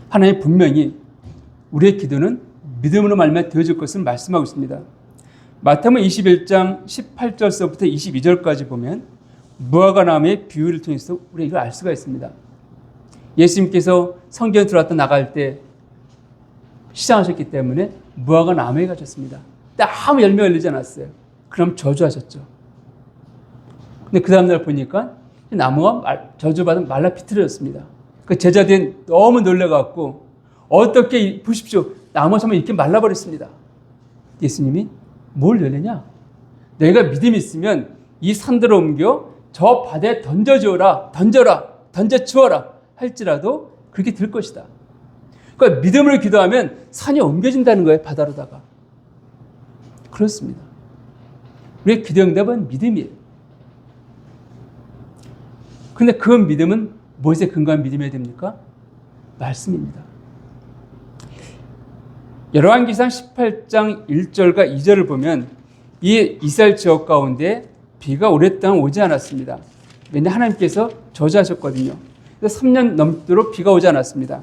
Speaker 1: 하나님 분명히 우리의 기도는 믿음으로 말미암아 되어질 것을 말씀하고 있습니다. 마태복음 21장 18절서부터 22절까지 보면 무화과 나무의 비유를 통해서 우리가 이걸 알 수가 있습니다. 예수님께서 성전에 들어왔다 나갈 때 시장하셨기 때문에 무화과 나무에 가셨습니다. 아무 열매가 열리지 않았어요. 그럼 저주하셨죠. 근데 그 다음날 보니까 나무가 저주받은 말라 비틀어졌습니다. 그 제자들이 너무 놀라갖고 어떻게 보십시오. 나무가 정말 이렇게 말라버렸습니다. 예수님이 뭘 열리냐? 너희가 믿음이 있으면 이 산들을 옮겨 저 바다에 던져주어라, 던져주어라 할지라도 그렇게 될 것이다. 그러니까 믿음으로 기도하면 산이 옮겨진다는 거예요, 바다로다가. 그렇습니다. 우리의 기도 응답은 믿음이에요. 그런데 그 믿음은 무엇에 근거한 믿음이어야 됩니까? 말씀입니다. 열왕기상 18장 1절과 2절을 보면 이 이스라엘 지역 가운데 비가 오랫동안 오지 않았습니다. 왜냐하면 하나님께서 저주하셨거든요. 그래서 3년 넘도록 비가 오지 않았습니다.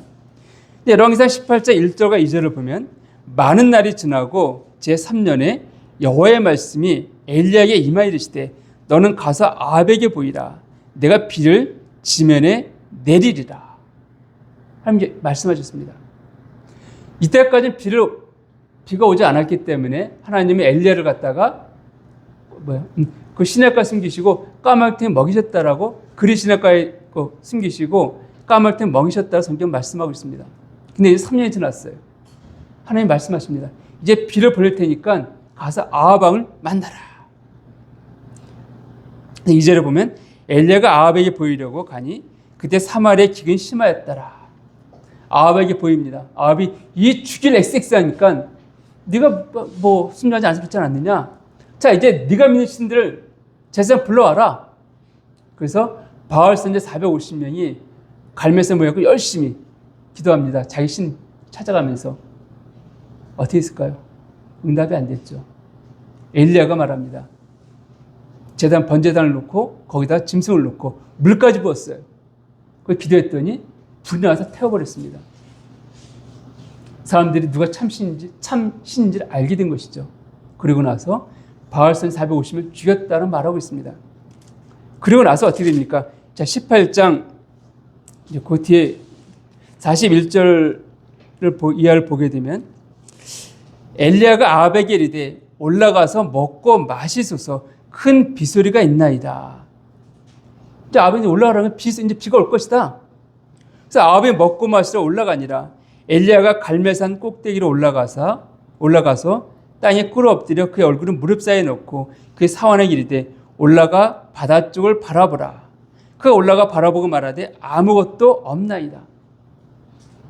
Speaker 1: 열왕기상 18장 1절과 2절을 보면 많은 날이 지나고 제3년에 여호와의 말씀이 엘리야에게 임하 이르시되 너는 가서 아합에게 보이라. 내가 비를 지면에 내리리라. 하나님께 말씀하셨습니다. 이때까지는 비가 오지 않았기 때문에 하나님이 엘리야를 갖다가 그 시냇가에 숨기시고 까마귀 먹이셨다라고 그리 시냇가에 숨기시고 까마귀 먹이셨다고 성경 말씀하고 있습니다. 근데 이제 3년이 지났어요. 하나님 말씀하십니다. 이제 비를 보낼 테니까 가서 아합 왕을 만나라. 2절에 보면 엘리야가 아합에게 보이려고 가니 그때 사마리아의 기근이 심하였더라. 아합에게 보입니다. 아합이 이 죽일 엑스엑스하니까 네가 뭐 순종하지 않지 않았느냐? 자, 이제 네가 믿는 신들을 제사장 불러와라. 그래서 바알 선지 450명이 갈멜산에 모여서 열심히 기도합니다. 자기 신 찾아가면서. 어떻게 했을까요? 응답이 안 됐죠. 엘리야가 말합니다. 번제단을 놓고 거기다 짐승을 놓고 물까지 부었어요. 그걸 기도했더니 불이 나와서 태워버렸습니다. 사람들이 누가 참 신인지를 알게 된 것이죠. 그리고 나서 바알선 450을 죽였다는 말하고 있습니다. 그리고 나서 어떻게 됩니까? 자, 18장 이제 그 뒤에 41절을 이하를 보게 되면 엘리야가 아합에게 이르되 올라가서 먹고 마시소서 큰 비소리가 있나이다. 이제 아합이 올라가라면 이제 비가 올 것이다. 그래서 아합이 먹고 마시러 올라가니라. 엘리야가 갈멜산 꼭대기로 올라가서 땅에 꿇어 엎드려 그의 얼굴을 무릎 사이에 놓고 그의 사환에게 이르되 올라가 바다 쪽을 바라보라. 그가 올라가 바라보고 말하되 아무것도 없나이다.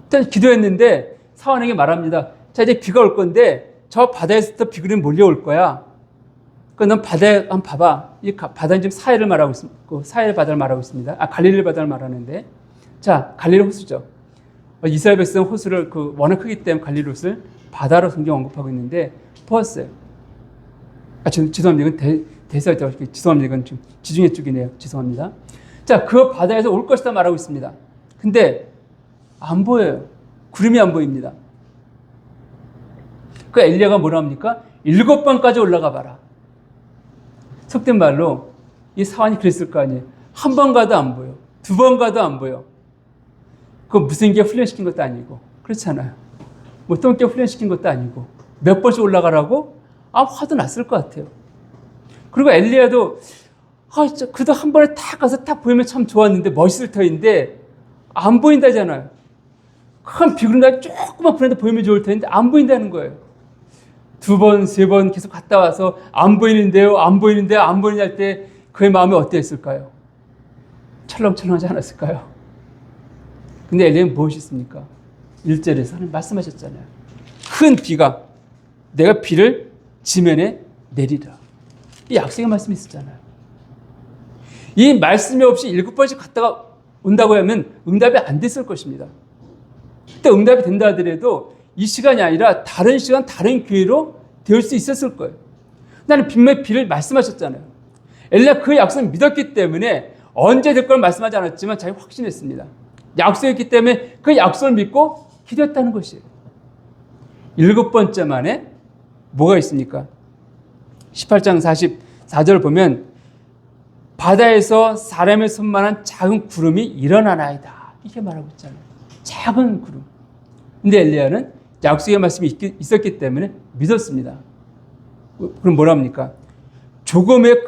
Speaker 1: 일단 기도했는데 사환에게 말합니다. 자, 이제 비가 올 건데 저 바다에서부터 비구름이 몰려올 거야. 그러니까 넌 바다에 한번 봐봐. 이 바다는 지금 사해를 말하고 있습니다. 사해 바다를 말하고 있습니다. 갈릴리 바다를 말하는데, 자, 갈릴리 호수죠. 이스라엘 백성 호수를 워낙 크기 때문에 갈릴리 호수를 바다로 성경 언급하고 있는데 부었어요. 죄송합니다. 이건 대사였다고 죄송합니다. 이건 지금 지중해 쪽이네요. 죄송합니다. 자, 그 바다에서 올 것이다 말하고 있습니다. 근데 안 보여요. 구름이 안 보입니다. 그 엘리야가 뭐라 합니까? 7번까지 올라가 봐라. 속된 말로 이 사환이 그랬을 거 아니에요. 한 번 가도 안 보여. 2번 가도 안 보여. 그거 무슨 게 훈련시킨 것도 아니고 그렇잖아요. 뭐 똥개 훈련시킨 것도 아니고 몇 번씩 올라가라고? 화도 났을 것 같아요. 그리고 엘리야도 진짜 그도 한 번에 딱 가서 딱 보이면 참 좋았는데 멋있을 터인데 안 보인다잖아요. 큰 비구름다리 조금만 불는데 보이면 좋을 텐데 안 보인다는 거예요. 2번, 3번 계속 갔다 와서 안 보이는데요, 안 보이는데요, 안 보이는데 할 때 그의 마음이 어땠을까요? 철렁철렁하지 않았을까요? 근데 엘리야는 무엇이 있습니까? 1절에서 하나님 말씀하셨잖아요. 큰 비가 내가 비를 지면에 내리라. 이 약속의 말씀이 있었잖아요. 이 말씀이 없이 7번씩 갔다가 온다고 하면 응답이 안 됐을 것입니다. 그때 응답이 된다 하더라도 이 시간이 아니라 다른 시간, 다른 기회로 될 수 있었을 거예요. 나는 분명히 비를 말씀하셨잖아요. 엘리야 그 약속을 믿었기 때문에 언제 될 걸 말씀하지 않았지만 자기 확신했습니다. 약속했기 때문에 그 약속을 믿고 기도했다는 것이에요. 7번째 만에 뭐가 있습니까? 18장 44절 보면 바다에서 사람의 손만한 작은 구름이 일어나나이다. 이렇게 말하고 있잖아요. 작은 구름. 근데 엘리야는 약속의 말씀이 있었기 때문에 믿었습니다. 그럼 뭐라 합니까? 조금의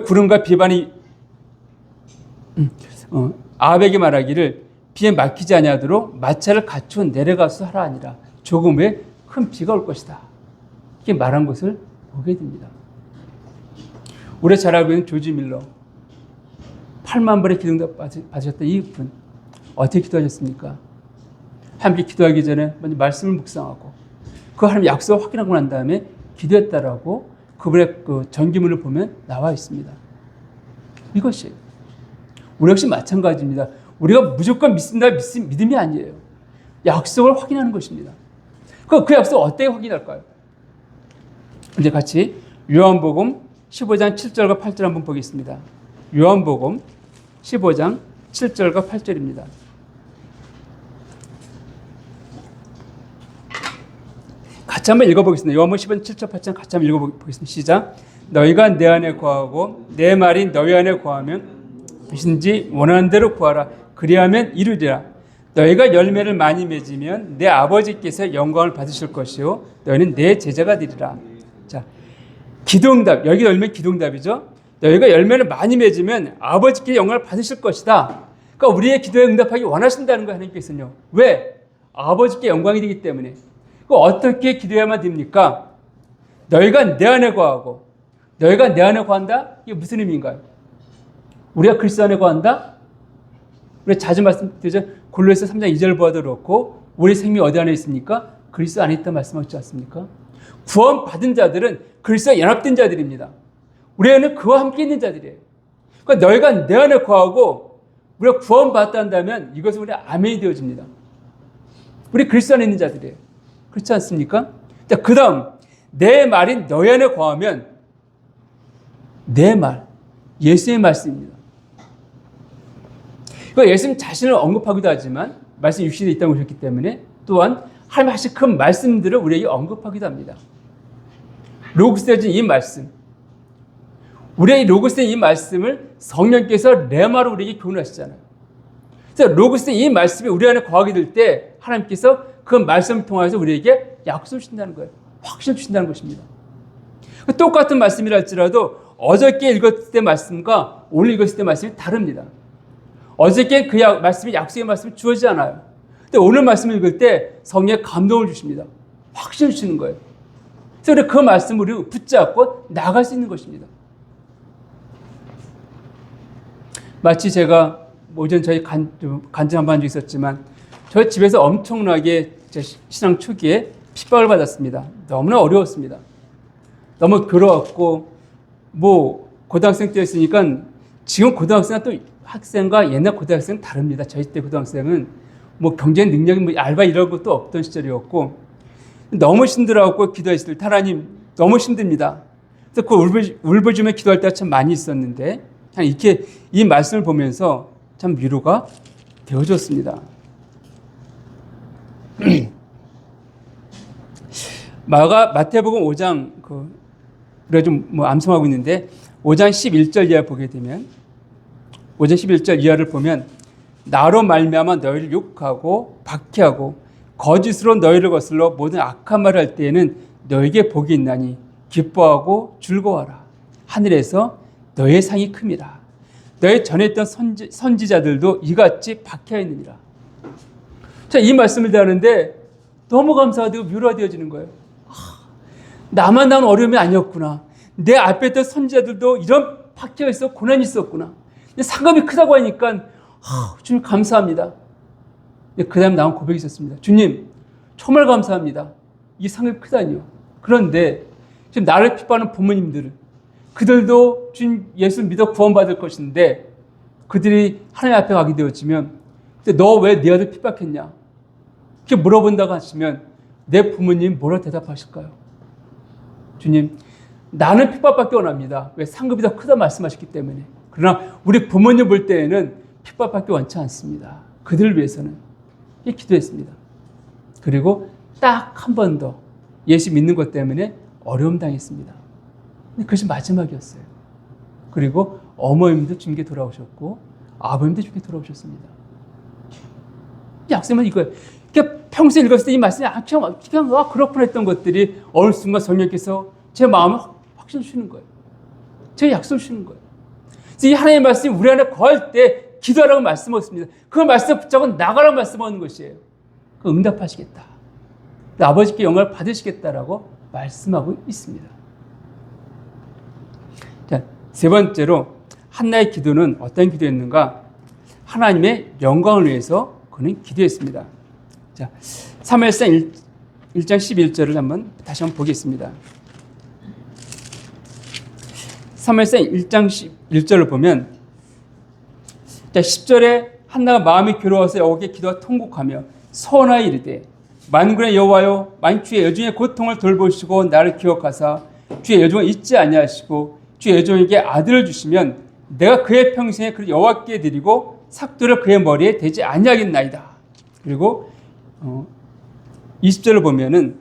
Speaker 1: 구름과 비반이 아합에게 말하기를 비에 막히지 아니하도록 마차를 갖추어 내려가서 하라 하니라. 조금의 큰 비가 올 것이다. 이렇게 말한 것을 보게 됩니다. 우리 잘 알고 있는 조지 밀러 8만 번의 기도응답 받으셨던 이분 어떻게 기도하셨습니까? 함께 기도하기 전에 먼저 말씀을 묵상하고 그 하나님 약속을 확인하고 난 다음에 기도했다라고 그분의 그 전기문을 보면 나와 있습니다. 이것이 우리 역시 마찬가지입니다. 우리가 무조건 믿습니다. 믿음이 아니에요. 약속을 확인하는 것입니다. 그 약속을 어떻게 확인할까요? 이제 같이 요한복음 15장 7절과 8절 한번 보겠습니다. 요한복음 15장 7절과 8절입니다. 같이 한번 읽어보겠습니다. 요한복음 15장 7절 8절 같이 한번 읽어보겠습니다. 시작. 너희가 내 안에 거하고 내 말이 너희 안에 거하면 무엇인지 원하는 대로 구하라. 그리하면 이루리라. 너희가 열매를 많이 맺으면 내 아버지께서 영광을 받으실 것이요 너희는 내 제자가 되리라. 자, 기도응답. 여기 열매 기도응답이죠. 너희가 열매를 많이 맺으면 아버지께 영광을 받으실 것이다. 그러니까 우리의 기도에 응답하기 원하신다는 거예요. 하나님께서는요. 왜? 아버지께 영광이 되기 때문에. 어떻게 기도해야만 됩니까? 너희가 내 안에 거하고 너희가 내 안에 거한다? 이게 무슨 의미인가요? 우리가 그리스도 안에 거한다? 우리 자주 말씀드리죠. 골로새서 3장 2절 보아도 그렇고 우리 생명이 어디 안에 있습니까? 그리스도 안에 있다 말씀하지 않습니까? 구원받은 자들은 그리스도와 연합된 자들입니다. 우리는 그와 함께 있는 자들이에요. 그러니까 너희가 내 안에 거하고 우리가 구원받았다 한다면 이것은 우리 아멘이 되어집니다. 우리 그리스도 안에 있는 자들이에요. 그렇지 않습니까? 자, 그 다음 내 말이 너희 안에 거하면 내 말, 예수의 말씀입니다. 예수님 자신을 언급하기도 하지만 말씀이 육신에 있다고 하셨기 때문에 또한 하나님 하신 큰 말씀들을 우리에게 언급하기도 합니다. 로고스되어진 이 말씀, 우리의 로고스된 이 말씀을 성령께서 레마로 우리에게 교훈하시잖아요. 그래서 로고스된 이 말씀이 우리 안에 거하게 될 때 하나님께서 그 말씀을 통해서 우리에게 약속을 주신다는 거예요. 확신을 주신다는 것입니다. 똑같은 말씀이라 할지라도 어저께 읽었을 때 말씀과 오늘 읽었을 때 말씀이 다릅니다. 어저께 그 말씀이 약속의 말씀이 주어지지 않아요. 근데 오늘 말씀을 읽을 때 성령의 감동을 주십니다. 확신을 주시는 거예요. 그래서 우리 그 말씀을 우리 붙잡고 나갈 수 있는 것입니다. 마치 제가 오전 저희 간증 한번 한 적이 있었지만 저희 집에서 엄청나게 제 신앙 초기에 핍박을 받았습니다. 너무나 어려웠습니다. 너무 괴로웠고 고등학생 때였으니까 지금 고등학생은 또 학생과 옛날 고등학생은 다릅니다. 저희 때 고등학생은 경제 능력이 알바 이런 것도 없던 시절이었고 너무 힘들어하고 기도했을 때 하나님 너무 힘듭니다. 그래서 그 울부짖으며 기도할 때가 참 많이 있었는데 이렇게 이 말씀을 보면서 참 위로가 되어졌습니다. 마태복음 5장 우리가 좀 암송하고 있는데 5장 11절 이하 보게 되면 5장 11절 이하를 보면 나로 말미암아 너희를 욕하고 박해하고 거짓으로 너희를 거슬러 모든 악한 말을 할 때에는 너에게 복이 있나니 기뻐하고 즐거워하라. 하늘에서 너의 상이 큼이라. 너의 전에 있던 선지자들도 이같이 박해하였느니라. 자, 이 말씀을 대하는데 너무 감사하고 위로가 되어지는 거예요. 나만 난 어려움이 아니었구나. 내 앞에 있던 선지자들도 이런 박해가 있어 고난이 있었구나. 상급이 크다고 하니까 주님 감사합니다. 그 다음 나온 고백이 있었습니다. 주님 정말 감사합니다. 이 상급이 크다니요. 그런데 지금 나를 핍박하는 부모님들, 그들도 주님 예수 믿어 구원받을 것인데 그들이 하나님 앞에 가게 되어지면 너 왜 내 아들 핍박했냐? 이렇게 물어본다고 하시면 내 부모님 뭐라 대답하실까요? 주님, 나는 핍박받기 원합니다. 왜? 상급이 더 크다 말씀하셨기 때문에. 그러나 우리 부모님 볼 때에는 핍박받기 원치 않습니다. 그들을 위해서는. 이렇게 기도했습니다. 그리고 딱 한 번 더 예수 믿는 것 때문에 어려움 당했습니다. 근데 그것이 마지막이었어요. 그리고 어머님도 주님께 돌아오셨고 아버님도 주님께 돌아오셨습니다. 약속은 이거예요. 그러니까 평소에 읽었을 때 이 말씀이 그냥 그렇구나 했던 것들이 어느 순간 성령께서 제 마음을 확신 주시는 거예요. 제 약속을 주시는 거예요. 그래서 이 하나님의 말씀이 우리 안에 거할 때 기도하라고 말씀하셨습니다. 그 말씀을 붙잡고 나가라고 말씀하는 것이에요. 그 응답하시겠다. 아버지께 영광을 받으시겠다라고 말씀하고 있습니다. 자, 세 번째로 한나의 기도는 어떤 기도였는가? 하나님의 영광을 위해서 그는 기도했습니다. 자, 사무엘상 1장 11절을 다시 한번 보겠습니다. 사무엘상 1장 11절을 보면, 자, 10절에 한나가 마음이 괴로워서 여호와께 기도와 통곡하며 서원하여 이르되 만군의 여호와여, 만일 주의 여종의 고통을 돌보시고 나를 기억하사 주의 여종을 잊지 아니하시고 주의 여종에게 아들을 주시면 내가 그의 평생에 그를 여호와께 드리고 삭도를 그의 머리에 대지 아니하겠나이다. 그리고 20절을 보면은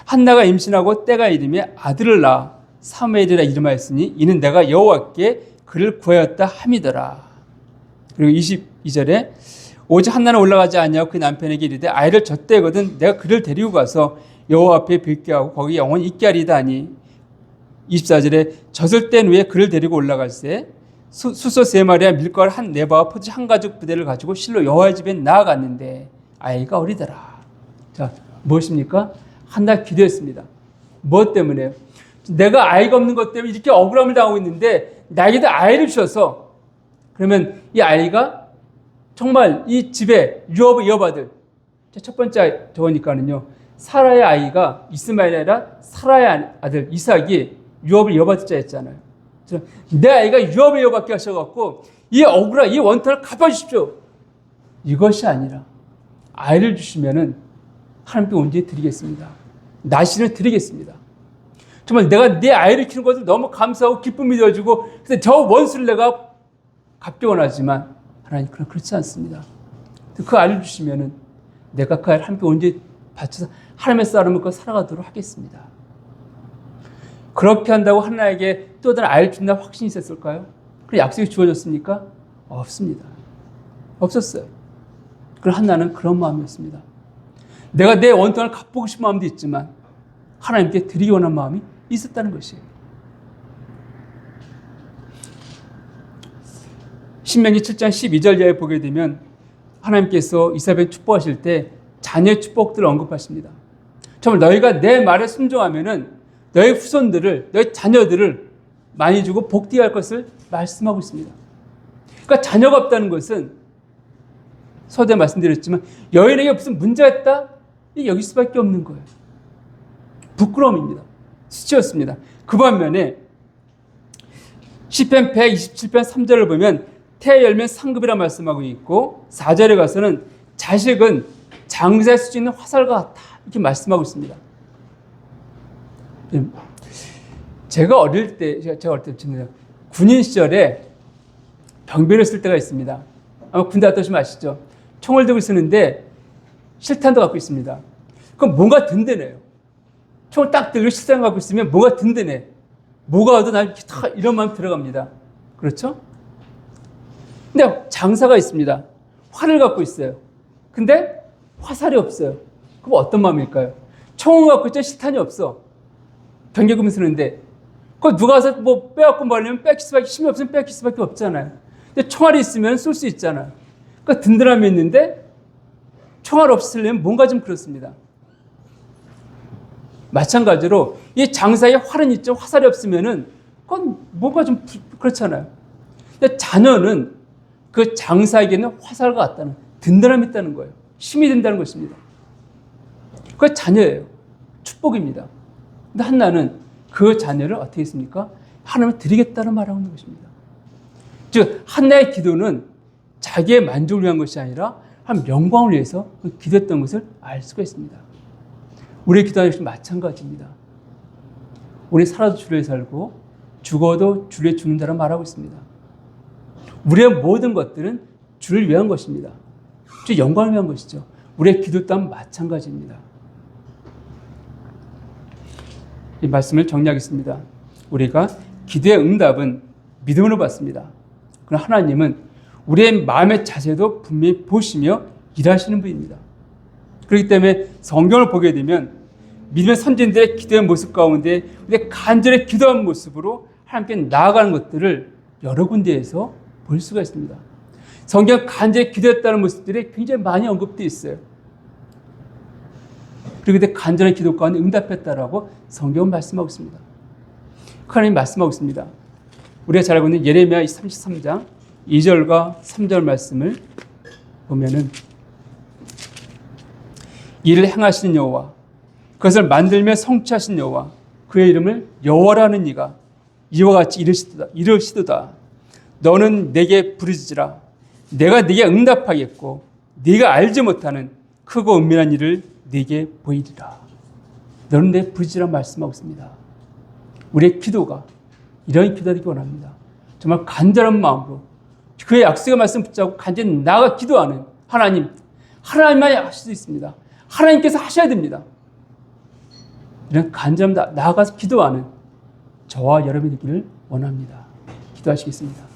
Speaker 1: 한나가 임신하고 때가 이르매 아들을 낳아 사무엘이라 이름하였으니 이는 내가 여호와께 그를 구하였다 함이더라. 그리고 22절에 오직 한나는 올라가지 아니하고 그 남편에게 이르되 아이를 젖대거든 내가 그를 데리고 가서 여호와 앞에 뵙게 하고 거기 영원히 있게 하리다 하니 24절에 젖을 뗀 후에 그를 데리고 올라갈새 수소 3마리와 밀가루 한 네바와 포도주 한 가죽 부대를 가지고 실로 여호와의 집에 나아갔는데 아이가 어리더라. 자, 무엇입니까? 한나 기도했습니다. 무엇 때문에요? 내가 아이가 없는 것 때문에 이렇게 억울함을 당하고 있는데 나에게도 아이를 주셔서 그러면 이 아이가 정말 이 집에 유업을 이어받을 첫 번째 저거니까는요. 사라의 아이가 이스마엘이 아니라 사라의 아들 이삭이 유업을 이어받을 자였잖아요. 내 아이가 유업을 이어받게 하셔갖고 이 억울한 이 원통을 갚아주십시오. 이것이 아니라 아이를 주시면은 하나님께 온전히 드리겠습니다. 나신을 드리겠습니다. 정말 내가 내 아이를 키우는 것을 너무 감사하고 기쁨이 되어지고 그래서 저 원수를 내가 갚기 원하지만 하나님 그렇지 않습니다. 그 아이를 주시면은 내가 그 아이를 함께 온전히 바쳐서 하나님의 사람을 그 살아가도록 하겠습니다. 그렇게 한다고 하나님에게 또 다른 아이를 준다 확신이 있었을까요? 그 약속이 주어졌습니까? 없습니다. 없었어요. 그럼 한나는 그런 마음이었습니다. 내가 내 원통을 갚고 싶은 마음도 있지만 하나님께 드리기 원하는 마음이 있었다는 것이에요. 신명기 7장 12절 이하에 보게 되면 하나님께서 이사벨 축복하실 때 자녀의 축복들을 언급하십니다. 정말 너희가 내 말에 순종하면은 너희 후손들을, 너희 자녀들을 많이 주고 복되게 할 것을 말씀하고 있습니다. 그러니까 자녀가 없다는 것은 서두에 말씀드렸지만 여인에게 무슨 문제가 있다? 여길 수밖에 없는 거예요. 부끄러움입니다. 수치였습니다. 그 반면에 시편 127편 3절을 보면 태에 열면 상급이라 말씀하고 있고 4절에 가서는 자식은 장사에 수지 있는 화살과 같다 이렇게 말씀하고 있습니다. 제가 어릴 때 군인 시절에 병변을 쓸 때가 있습니다. 아마 군대 갔다 오시면 아시죠? 총을 들고 쓰는데 실탄도 갖고 있습니다. 그럼 뭔가 든든해요. 총을 딱 들고 실탄 갖고 있으면 뭐가 든든해. 뭐가 와도 난 이런 마음 들어갑니다. 그렇죠? 근데 장사가 있습니다. 활을 갖고 있어요. 근데 화살이 없어요. 그럼 어떤 마음일까요? 총을 갖고 있자 실탄이 없어. 경계금 쓰는데 그거 누가 와서 뭐 빼앗고 말려면 뺏길 수밖에, 힘이 없으면 뺏길 수밖에 없잖아요. 근데 총알이 있으면 쏠 수 있잖아요. 그러니까 든든함이 있는데 총알 없이 쓰려면 뭔가 좀 그렇습니다. 마찬가지로 이 장사에 활은 있죠. 화살이 없으면은 그건 뭔가 좀 그렇잖아요. 근데 자녀는 그 장사에게는 화살과 같다는 든든함이 있다는 거예요. 힘이 된다는 것입니다. 그게 자녀예요. 축복입니다. 근데 한나는 그 자녀를 어떻게 했습니까? 하나님을 드리겠다는 말을 하는 것입니다. 즉 한나의 기도는 자기의 만족을 위한 것이 아니라 한 명광을 위해서 기도했던 것을 알 수가 있습니다. 우리의 기도는 역시 마찬가지입니다. 우리 살아도 주를 위해 살고 죽어도 주를 위해 죽는다는 말하고 있습니다. 우리의 모든 것들은 주를 위한 것입니다. 주 영광을 위한 것이죠. 우리의 기도 또한 마찬가지입니다. 이 말씀을 정리하겠습니다. 우리가 기도의 응답은 믿음으로 받습니다. 그러나 하나님은 우리의 마음의 자세도 분명히 보시며 일하시는 분입니다. 그렇기 때문에 성경을 보게 되면 믿음의 선진들의 기도의 모습 가운데 우리의 간절히 기도한 모습으로 하나님께 나아가는 것들을 여러 군데에서 볼 수가 있습니다. 성경 간절히 기도했다는 모습들이 굉장히 많이 언급되어 있어요. 그리고 그때 간절한 기도 가운데 응답했다라고 성경은 말씀하고 있습니다. 하나님 말씀하고 있습니다. 우리가 잘 알고 있는 예레미야 33장 2절과 3절 말씀을 보면은 이를 행하시는 여호와, 그것을 만들며 성취하신 여호와, 그의 이름을 여호와라는 이가 이와 같이 이르시도다. 너는 내게 부르짖으라. 내가 네게 응답하겠고 네가 알지 못하는 크고 은밀한 일을 네게 보이리라. 너는 내 부르짖으라 말씀하고 있습니다. 우리의 기도가 이런 기도되기 원합니다. 정말 간절한 마음으로 그의 약속의 말씀 붙잡고 간절히 나아가 기도하는 하나님만이 하실 수 있습니다. 하나님께서 하셔야 됩니다. 이런 간절함 나아가서 기도하는 저와 여러분이 되기를 원합니다. 기도하시겠습니다.